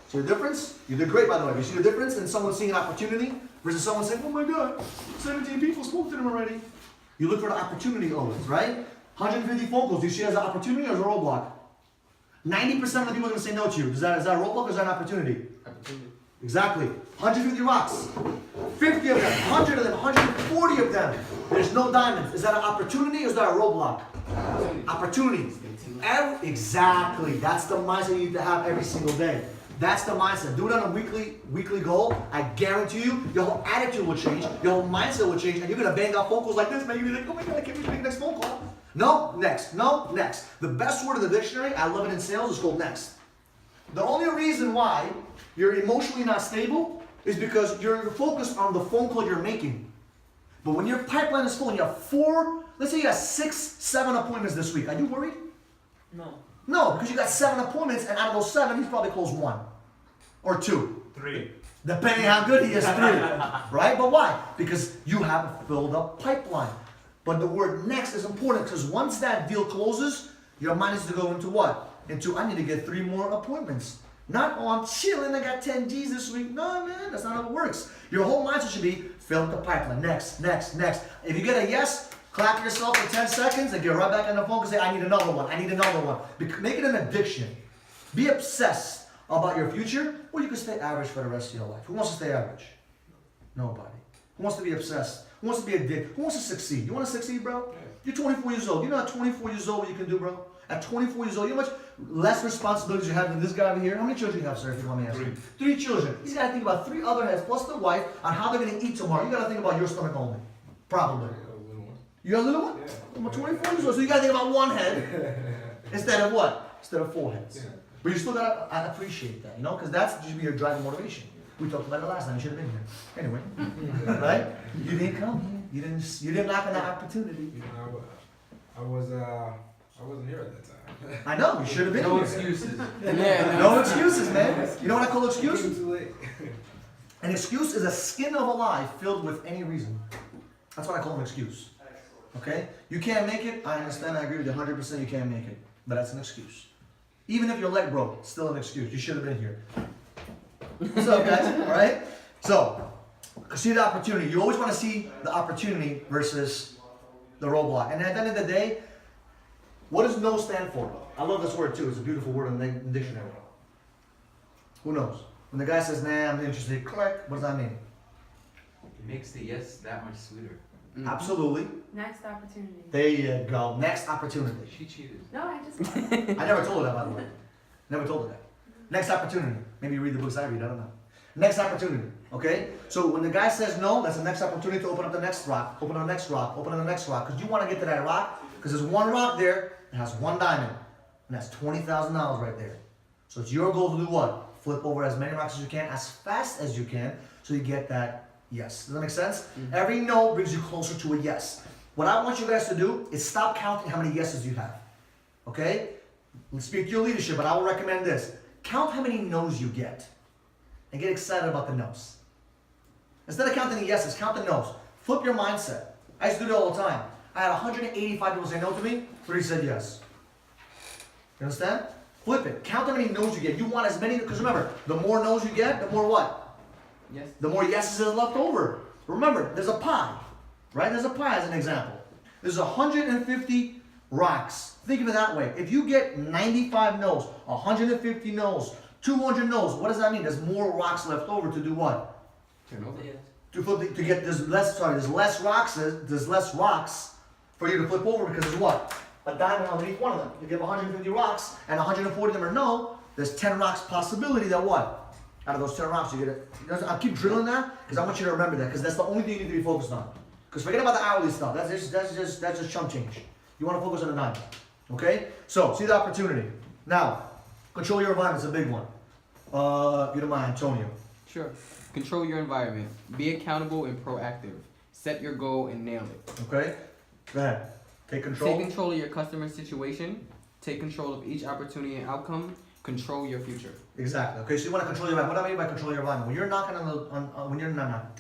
See the difference? You did great, by the way. You see the difference in someone seeing an opportunity versus someone saying, "Oh my God, 17 people spoke to them already." You look for the opportunity always, right? 150 phone calls. Do you see it as an opportunity or as a roadblock? 90% of the people are going to say no to you. Is that a roadblock or is that an opportunity? Opportunity. Exactly. 150 rocks. 50 of them, 100 of them, 140 of them. There's no diamonds. Is that an opportunity or is that a roadblock? Opportunity. Exactly. That's the mindset you need to have every single day. That's the mindset. Do it on a weekly goal. I guarantee you, your whole attitude will change. Your whole mindset will change, and you're gonna bang out phone calls like this. Man, you're gonna be like, oh my god, I can't wait to make the next phone call. No, next. No, next. The best word in the dictionary, I love it in sales, is called next. The only reason why you're emotionally not stable is because you're focused on the phone call you're making. But when your pipeline is full and you have 4, let's say you have 6, 7 appointments this week, are you worried? No. No, because you got 7 appointments, and out of those 7, he's probably closed 1 or 2. 3. Depending how good he is, 3. Right? But why? Because you have a filled up pipeline. But the word next is important because once that deal closes, your mind is to go into what? Into, I need to get 3 more appointments. Not, oh, I'm chilling, I got 10 G's this week. No, man, that's not how it works. Your whole mindset should be, fill up the pipeline. Next, next, next. If you get a yes, clap yourself for 10 seconds and get right back on the phone and say, I need another one, I need another one. Make it an addiction. Be obsessed about your future, or you can stay average for the rest of your life. Who wants to stay average? Nobody. Who wants to be obsessed? Who wants to be addicted? Who wants to succeed? You want to succeed, bro? You're 24 years old. You know at 24 years old what you can do, bro? At 24 years old, you know how much less responsibilities you have than this guy over here? How many children do you have, sir, if you want me to ask you? 3 children. He's got to think about 3 other heads, plus the wife, on how they're going to eat tomorrow. You got to think about your stomach only. Probably. You got a little one? Yeah. I'm 24 years old, so you got to think about 1 head instead of what? Instead of 4 heads. Yeah. But you still got to appreciate that, you know? Because that's should be your driving motivation. We talked about it last time. You should have been here. Anyway, right? You didn't come here. You didn't knock on that opportunity. You know, I wasn't here at that time. I know. You should have been No here. excuses. Yeah, No excuses, man. You know what I call excuse? Too late. An excuse is a skin of a lie filled with any reason. That's what I call an excuse. Okay? You can't make it. I understand. I agree with you 100%. You can't make it. But that's an excuse. Even if your leg broke, it's still an excuse. You should have been here. What's up, guys? All right? So, see the opportunity. You always want to see the opportunity versus the roadblock. And at the end of the day, what does no stand for? I love this word too. It's a beautiful word in the dictionary. Who knows? When the guy says, nah, I'm interested, click, what does that mean? It makes the yes that much sweeter. Absolutely. Next opportunity. There you go. Next opportunity. She cheated. No, I just. I never told her that, by the way. Never told her that. Next opportunity. Maybe you read the books I read, I don't know. Next opportunity, okay? So when the guy says no, that's the next opportunity to open up the next rock, open up the next rock, open up the next rock, because you want to get to that rock, because there's 1 rock there, it has 1 diamond, and that's $20,000 right there. So it's your goal to do what? Flip over as many rocks as you can, as fast as you can, so you get that yes. Does that make sense? Mm-hmm. Every no brings you closer to a yes. What I want you guys to do is stop counting how many yeses you have, okay? Let's speak to your leadership, but I will recommend this. Count how many no's you get and get excited about the no's. Instead of counting the yeses, count the no's. Flip your mindset. I used to do it all the time. I had 185 people say no to me, 3 said yes. You understand? Flip it. Count how many no's you get. You want as many, because remember, the more no's you get, the more what? Yes. The more yeses is left over. Remember, there's a pie, right? There's a pie as an example. There's 150 rocks. Think of it that way. If you get 95 no's, 150 no's, 200 no's, what does that mean? There's more rocks left over to do what? Turn over. To flip to get there's less rocks for you to flip over because there's what? A diamond underneath one of them. If you have 150 rocks and 140 of them are no, there's 10 rocks possibility that what? Out of those 10 rocks you get it. I'll keep drilling that because I want you to remember that because that's the only thing you need to be focused on. Because forget about the hourly stuff. That's just chump change. You want to focus on the diamond. Okay? So see the opportunity. Now, control your environment is a big one. If you don't mind, Antonio. Sure. Control your environment. Be accountable and proactive. Set your goal and nail it. Okay? Go ahead. Take control. Take control of your customer situation. Take control of each opportunity and outcome. Control your future. Exactly. Okay, so you want to control your environment. What do I mean by control your environment? When you're knocking when you're not.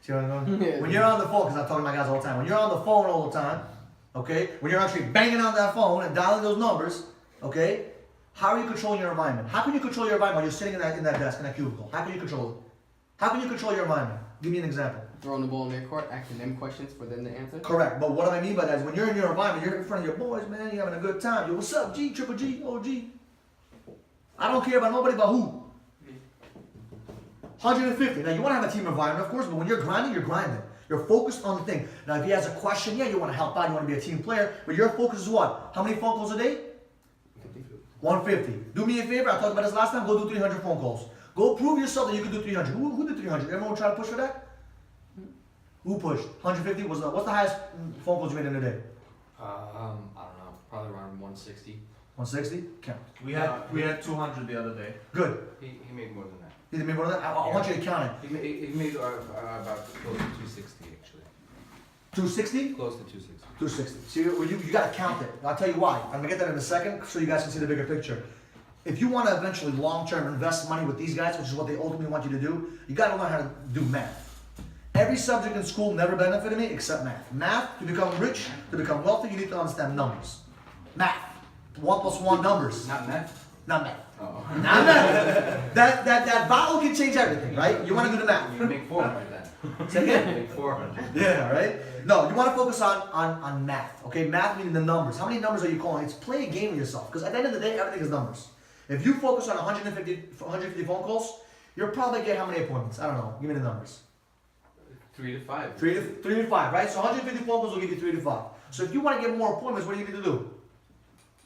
See what I'm going? Yeah. When you're on the phone, because I'm talking to my guys all the time. When you're on the phone all the time, okay, when you're actually banging on that phone and dialing those numbers, okay, how are you controlling your environment? How can you control your environment while you're sitting in that desk, in that cubicle? How can you control it? How can you control your environment? Give me an example. Throwing the ball in their court, asking them questions for them to answer. Correct. But what I mean by that is when you're in your environment, you're in front of your boys, man, you're having a good time. Yo, what's up, G, triple G, OG? I don't care about nobody but who? 150. Now you want to have a team environment, of course, but when you're grinding, you're grinding. You're focused on the thing. Now if he has a question, yeah, you want to help out, you want to be a team player, but your focus is what? How many phone calls a day? 150. Do me a favor, I talked about this last time, go do 300 phone calls. Go prove yourself that you can do 300. Who did 300? Everyone try to push for that? Who pushed? 150 was what's the highest phone calls you made in a day? I don't know, probably around 160. 160? Count. We had 200 the other day. Good. He made more than that. You did more than that? I want you to count it. He made about close to 260 actually. 260? Close to 260. 260. See, you got to count it. I'll tell you why. I'm going to get that in a second so you guys can see the bigger picture. If you want to eventually long-term invest money with these guys, which is what they ultimately want you to do, you got to learn how to do math. Every subject in school never benefited me except math. Math, to become rich, to become wealthy, you need to understand numbers. Math. 1 plus 1 numbers. Not math? Not math. Oh. Not math. That vowel can change everything, right? You want to do the math. You make 400 then. Say again. You make 400. Yeah, right? No, you want to focus on math, okay? Math meaning the numbers. How many numbers are you calling? It's play a game with yourself, because at the end of the day, everything is numbers. If you focus on 150 phone calls, you'll probably get how many appointments? I don't know. Give me the numbers. 3 to 5. 3 to 5, right? So 150 phone calls will give you 3 to 5. So if you want to get more appointments, what do you need to do?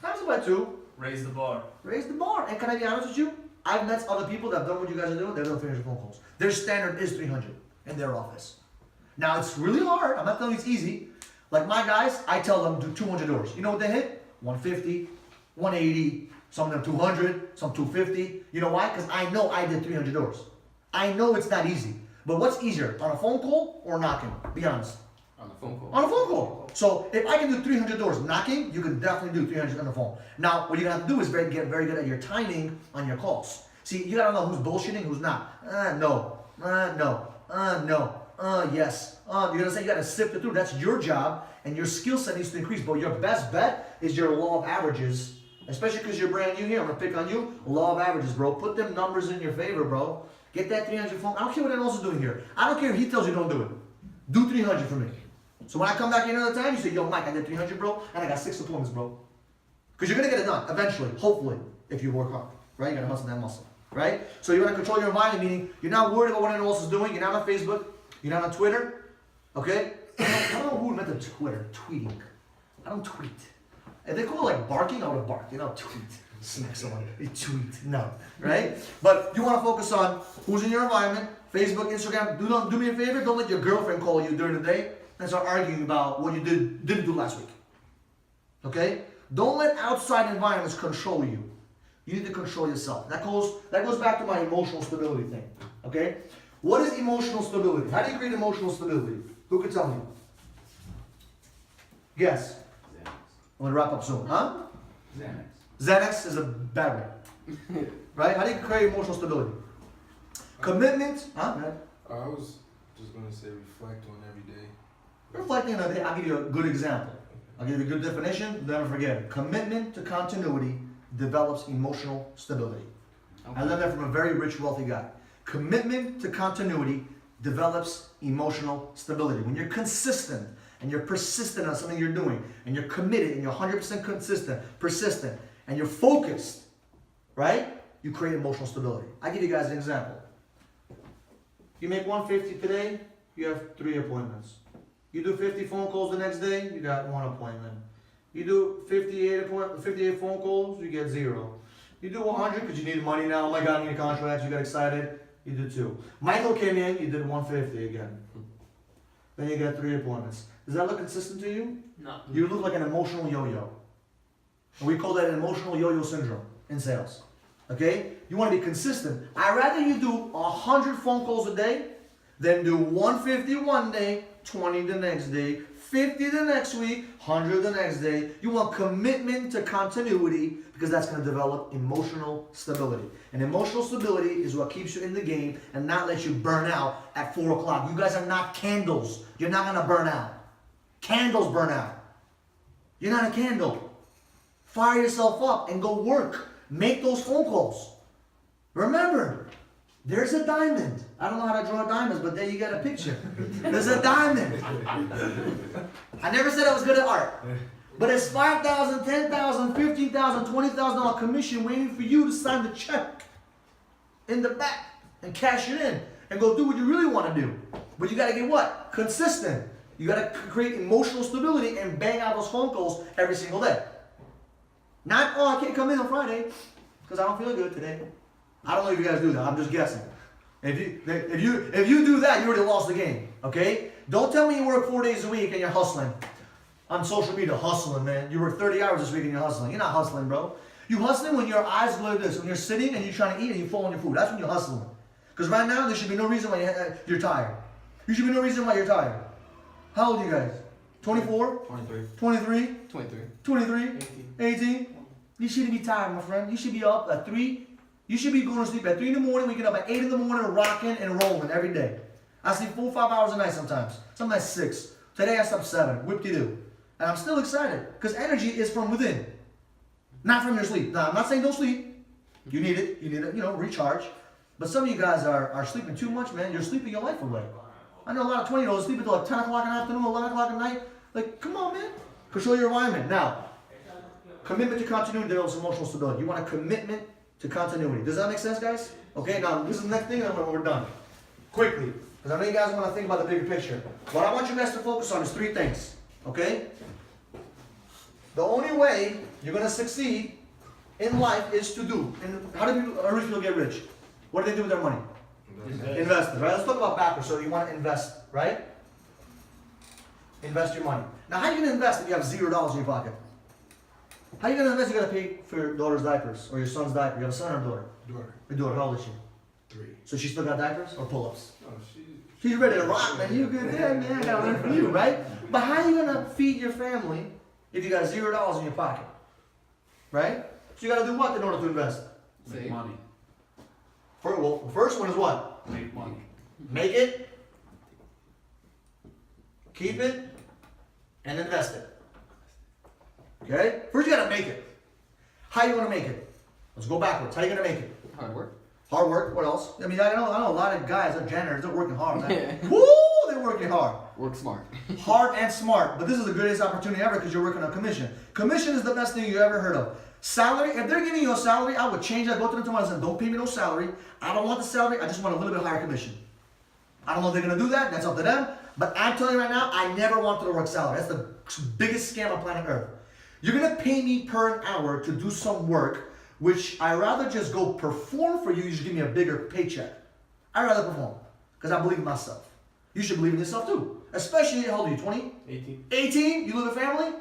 Times it by 2. Raise the bar. Raise the bar. And can I be honest with you? I've met other people that have done what you guys are doing. They've done 300 phone calls. Their standard is 300 in their office. Now it's really hard. I'm not telling you it's easy. Like my guys, I tell them do 200 doors. You know what they hit? 150, 180, some of them 200, some 250. You know why? Because I know I did 300 doors. I know it's not easy. But what's easier, on a phone call or knocking? Be honest. On the phone call. On a phone call. So if I can do 300 doors knocking, you can definitely do 300 on the phone. Now, what you're gonna have to do is get very good at your timing on your calls. See, you gotta know who's bullshitting, who's not. No. Yes. You gotta say you gotta sift it through. That's your job, and your skill set needs to increase. But your best bet is your law of averages. Especially because you're brand new here. I'm gonna pick on you. Law of averages, bro. Put them numbers in your favor, bro. Get that 300 phone. I don't care what anyone else is doing here. I don't care if he tells you don't do it. Do 300 for me. So when I come back here another time, you say, yo, Mike, I did 300, bro, and I got 6 appointments, bro. Because you're going to get it done, eventually, hopefully, if you work hard, right? You're going to hustle that muscle, right? So you want to control your environment, meaning you're not worried about what anyone else is doing. You're not on Facebook. You're not on Twitter, okay? I don't know who invented Twitter, tweeting. I don't tweet. If they call it like barking, I would have barked. You know, tweet. Smack someone. You tweet. No, right? But you want to focus on who's in your environment, Facebook, Instagram. Do me a favor, don't let your girlfriend call you during the day and start arguing about what you didn't do last week. Okay? Don't let outside environments control you. You need to control yourself. That goes back to my emotional stability thing. Okay? What is emotional stability? How do you create emotional stability? Who could tell me? Yes. I'm gonna wrap up soon. Huh? Xanax. Xanax is a bad one. Right? How do you create emotional stability? Commitment. Huh? I was just gonna say reflect on every day. Reflecting on it, I'll give you a good example. I'll give you a good definition, never forget it. Commitment to continuity develops emotional stability. Okay. I learned that from a very rich, wealthy guy. Commitment to continuity develops emotional stability. When you're consistent and you're persistent on something you're doing, and you're committed and you're 100% consistent, persistent, and you're focused, right? You create emotional stability. I'll give you guys an example. You make 150 today, you have 3 appointments. You do 50 phone calls the next day, you got 1 appointment. You do 58 phone calls, you get 0. You do 100 because you need money now. Oh my God, I need contracts. You got excited. You did 2. Michael came in, you did 150 again. Then you got 3 appointments. Does that look consistent to you? No. You look like an emotional yo-yo. And we call that an emotional yo-yo syndrome in sales. Okay? You want to be consistent. I'd rather you do 100 phone calls a day than do 150 one day, 20 the next day, 50 the next week, 100 the next day. You want commitment to continuity because that's going to develop emotional stability. And emotional stability is what keeps you in the game and not let you burn out at 4 o'clock. You guys are not candles. You're not going to burn out. Candles burn out. You're not a candle. Fire yourself up and go work. Make those phone calls. Remember, there's a diamond. I don't know how to draw diamonds, but there you get a picture. There's a diamond. I never said I was good at art. But it's $5,000, $10,000, $15,000, $20,000 commission waiting for you to sign the check in the back. and cash it in and go do what you really want to do. But you got to get what? Consistent. You got to create emotional stability and bang out those phone calls every single day. Not, oh, I can't come in on Friday because I don't feel good today. I don't know if you guys do that. I'm just guessing. If you do that, you already lost the game. Okay? Don't tell me you work 4 days a week and you're hustling. On social media, hustling, man. You work 30 hours this week and you're hustling. You're not hustling, bro. You hustling when your eyes go like this. When you're sitting and you're trying to eat and you fall on your food. That's when you're hustling. Because right now, there should be no reason why you're tired. There should be no reason why you're tired. How old are you guys? 24? 23. 23? 23. 23? 18? You shouldn't be tired, my friend. You should be up at 3. You should be going to sleep at 3 in the morning, waking up at 8 in the morning, rocking and rolling every day. I sleep 4 or 5 hours a night sometimes. Sometimes 6. Today I slept 7. Whip-de-doo. And I'm still excited because energy is from within, not from your sleep. Now, I'm not saying don't sleep. You need it. You need to, recharge. But some of you guys are sleeping too much, man. You're sleeping your life away. I know a lot of 20-year-olds sleep until like 10 o'clock in the afternoon, 11 o'clock at night. Like, come on, man. Control your environment. Now, commitment to continuity develops emotional stability. You want a commitment to continuity. Does that make sense, guys? Okay, now this is the next thing and then we're done. Quickly, because I know you guys want to think about the bigger picture. What I want you guys to focus on is 3 things. Okay? The only way you're going to succeed in life is to do. And how do rich people get rich? What do they do with their money? Invest it, right? Let's talk about backwards. So you want to invest, right? Invest your money. Now, how are you going to invest if you have $0 in your pocket? How are you going to invest? You got to pay for your daughter's diapers or your son's diaper. You have a son or a daughter? Daughter. Your daughter, how old is she? 3. So she still got diapers or pull-ups? Oh, She's ready to rock, man. You good there, man. I got to learn from you, right? But how are you going to feed your family if you got $0 in your pocket? Right? So you got to do what in order to invest? Save. Money. Well, the first one is what? Make money. Make it, keep it, and invest it. Okay? First you got to make it. How you going to make it? Let's go backwards. How you going to make it? Hard work. Hard work. What else? I mean, I know a lot of guys, janitors, they're working hard. Man. Yeah. Woo! They're working hard. Work smart. Hard and smart. But this is the greatest opportunity ever because you're working on commission. Commission is the best thing you ever heard of. Salary, if they're giving you a salary, I would change that. Go to them tomorrow and say, don't pay me no salary. I don't want the salary. I just want a little bit higher commission. I don't know if they're going to do that. That's up to them. But I'm telling you right now, I never wanted to work salary. That's the biggest scam on planet Earth. You're going to pay me per an hour to do some work, which I rather just go perform for you. You should give me a bigger paycheck. I'd rather perform because I believe in myself. You should believe in yourself too. Especially, how old are you, 20? 18. 18? You live in family?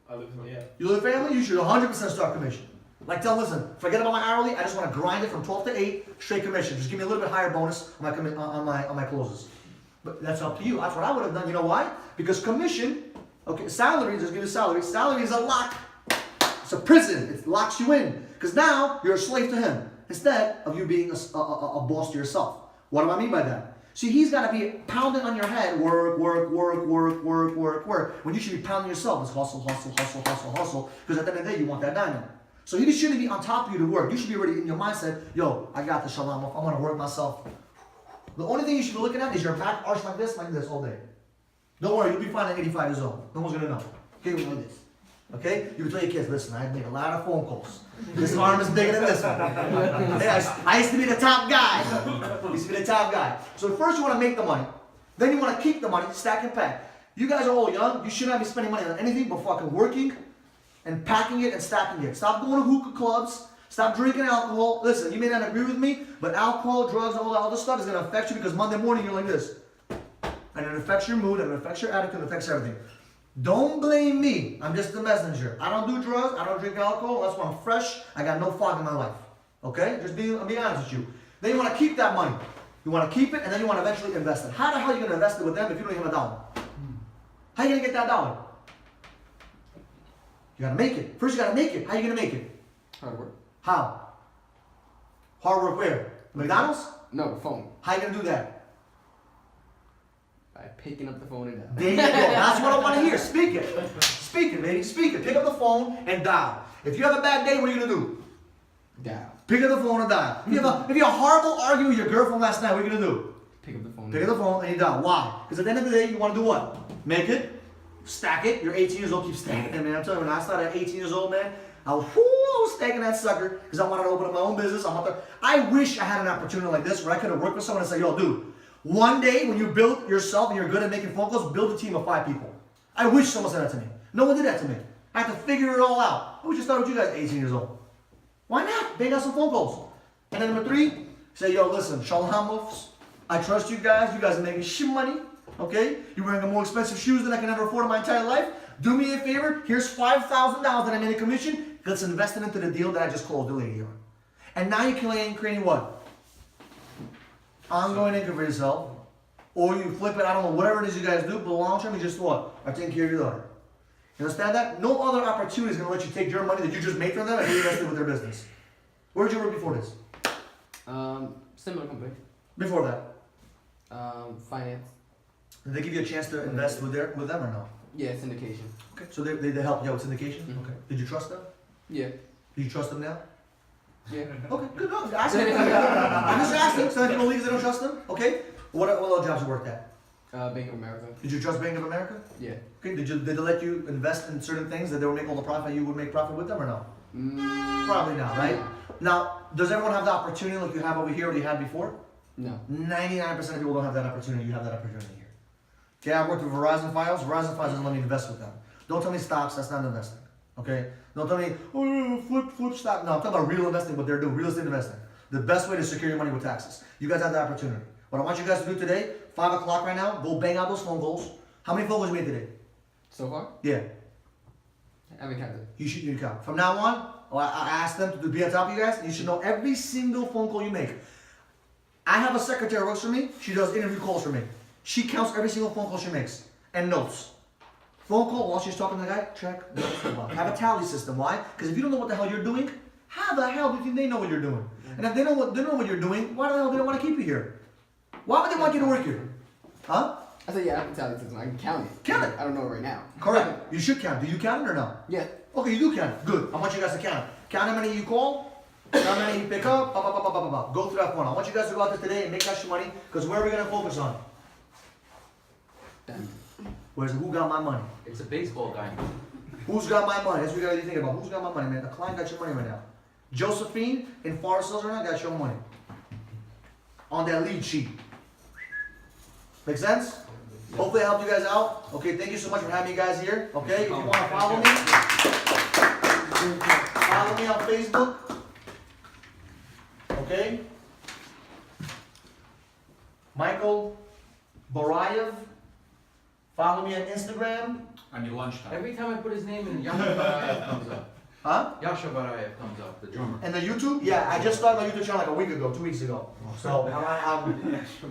I live in, yeah. You live in family? You should 100% start commission. Like tell them, listen, forget about my hourly. I just want to grind it from 12 to 8, straight commission. Just give me a little bit higher bonus on my closes. But that's up to you. That's what I would have done. You know why? Because commission, okay, salary, just give you salary. Salary is a lock. It's a prison. It locks you in. Because now you're a slave to him instead of you being a boss to yourself. What do I mean by that? See, he's got to be pounding on your head, work, work, work, work, work, work, work, when you should be pounding yourself. It's hustle, hustle, hustle, hustle, hustle. Because at the end of the day, you want that diamond. So he shouldn't be on top of you to work. You should be already in your mindset, yo, I got this, Shalom. I'm going to work myself. The only thing you should be looking at is your back arch like this all day. Don't worry, you'll be fine at 85 years old. No one's going to know. Okay, we know this. Okay? You can tell your kids, listen, I made a lot of phone calls. This arm is bigger than this one. Hey, I used to be the top guy. So first you want to make the money. Then you want to keep the money, stack and pack. You guys are all young. You should not be spending money on anything but fucking working and packing it and stacking it. Stop going to hookah clubs. Stop drinking alcohol. Listen, you may not agree with me, but alcohol, drugs, all that other stuff is going to affect you because Monday morning you're like this. And it affects your mood, and it affects your attitude, it affects everything. Don't blame me. I'm just the messenger. I don't do drugs. I don't drink alcohol. That's why I'm fresh. I got no fog in my life. Okay? Just be honest with you. Then you want to keep that money. You want to keep it, and then you want to eventually invest it. How the hell are you going to invest it with them if you don't even have a dollar? How are you going to get that dollar? You got to make it. First, you got to make it. How are you going to make it? Hard work. How? Hard work where? McDonald's? No, phone. How are you going to do that? By picking up the phone and dial. There you go. That's what I want to hear. Speak it. Speak it, baby. Speak it. Pick up the phone and dial. If you have a bad day, what are you going to do? Dial. Pick up the phone and dial. If you have a horrible argument with your girlfriend last night, what are you going to do? Pick up the phone. Pick up the phone and you dial. Why? Because at the end of the day, you want to do what? Make it. Stack it. You're 18 years old. Keep stacking it, man. I'm telling you, when I started at 18 years old, man, I was taking that sucker because I wanted to open up my own business. I wish I had an opportunity like this where I could have worked with someone and said, yo, dude, one day when you build yourself and you're good at making phone calls, build a team of 5 people. I wish someone said that to me. No one did that to me. I had to figure it all out. I wish I started with you guys at 18 years old. Why not? Bang out some phone calls. And then number 3, say, yo, listen, Shalhamofs, I trust you guys. You guys are making shit money. Okay? You're wearing more expensive shoes than I can ever afford in my entire life. Do me a favor. Here's $5,000 that I made a commission. Let's invest it into the deal that I just closed the lady on. And now you can creating what? Ongoing income for yourself. Or you flip it, I don't know, whatever it is you guys do, but long term, you just what? Are taking care of your daughter. You understand that? No other opportunity is going to let you take your money that you just made from them and reinvest it with their business. Where did you work before this? Similar company. Before that? Finance. Did they give you a chance to invest with them or no? Yeah, syndication. Okay. So they helped you out with syndication? Mhm. Okay. Did you trust them? Yeah. Do you trust them now? Yeah. Okay, good. No, I'm just asking. Some people leave because they don't trust them. Okay. What other jobs you worked at? Bank of America. Did you trust Bank of America? Yeah. Okay. Did they let you invest in certain things that they would make all the profit and you would make profit with them or no? Probably not, right? Now, does everyone have the opportunity like you have over here or you had before? No. 99% of people don't have that opportunity. You have that opportunity here. Okay, I worked with Verizon Files. Verizon Files doesn't let me invest with them. Don't tell me stocks. That's not investing. Okay? Don't tell me, oh, flip stock. No, I'm talking about real investing, what they're doing, real estate investing. The best way to secure your money with taxes. You guys have that opportunity. What I want you guys to do today, 5 o'clock right now, go bang out those phone calls. How many phone calls you made today? So far? Yeah, I haven't counted. you count. From now on, I asked them to be on top of you guys, and you should know every single phone call you make. I have a secretary who works for me. She does interview calls for me. She counts every single phone call she makes and notes. Phone call while she's talking to the guy, check, notes, have a tally system. Why? Because if you don't know what the hell you're doing, how the hell do you think they know what you're doing? And if they know what you're doing, why the hell do they want to keep you here? Why would they want you to work here? Huh? I said, yeah, I have a tally system. I can count it. Count it. I don't know it right now. Correct. You should count. Do you count it or no? Yeah. Okay, you do count it. Good. I want you guys to count. Count how many you call, how many you pick up, Go through that one. I want you guys to go out there today and make extra money, because where are we going to focus on? Done. Who got my money? It's a baseball guy. Who's got my money? That's what we gotta think about. Who's got my money, man? The client got your money right now. Josephine in Forest Hills right now got your money. On that lead sheet. Make sense? Hopefully I helped you guys out. Okay, thank you so much for having me guys here. Okay, if you wanna follow me on Facebook. Okay? Michael Barayev. Follow me on Instagram. On your lunchtime. Every time I put his name in, Yasha Barayev comes up. Huh? Yasha Barayev comes up, the drummer. And the YouTube? Yeah, I just started my YouTube channel like a week ago, 2 weeks ago. So,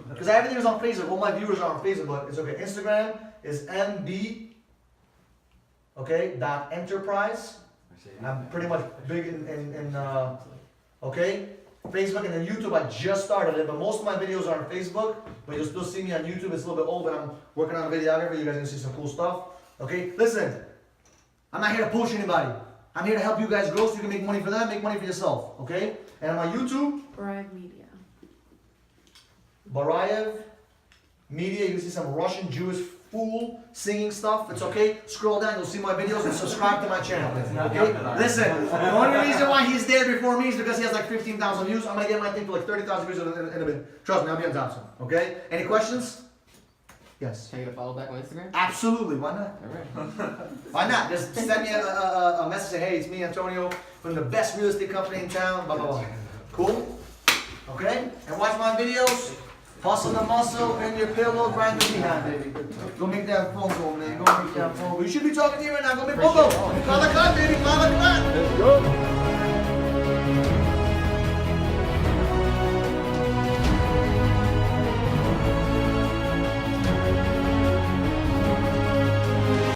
because everything is on Facebook. All my viewers are on Facebook, but it's okay. Instagram is MB, okay, .enterprise. I'm pretty much big in okay? Facebook and then YouTube, I just started it, but most of my videos are on Facebook, but you'll still see me on YouTube. It's a little bit old, but I'm working on a videography. You guys are gonna see some cool stuff. Okay, listen, I'm not here to push anybody. I'm here to help you guys grow so you can make money for them, make money for yourself, okay? And on my YouTube, Barayev Media. Barayev Media, you can see some Russian Jewish fool singing stuff. It's okay. Scroll down, you'll see my videos and subscribe to my channel. Okay? Listen, the only reason why he's there before me is because he has like 15,000 views. I'm gonna get my thing to like 30,000 views in a bit. Trust me, I'll be on top soon. Okay? Any questions? Yes. Can I get a follow back on Instagram? Absolutely. Why not? Alright. Why not? Just send me a message saying, hey, it's me, Antonio, from the best real estate company in town, blah, blah, blah. Cool? Okay? And watch my videos. Hustle the muscle in your pillow, grind the behind, baby. Go make that phone call, man. Go make that phone call. You should be talking to you right now. Go make phone call. Call the cut, baby. Call the cut. Let's go.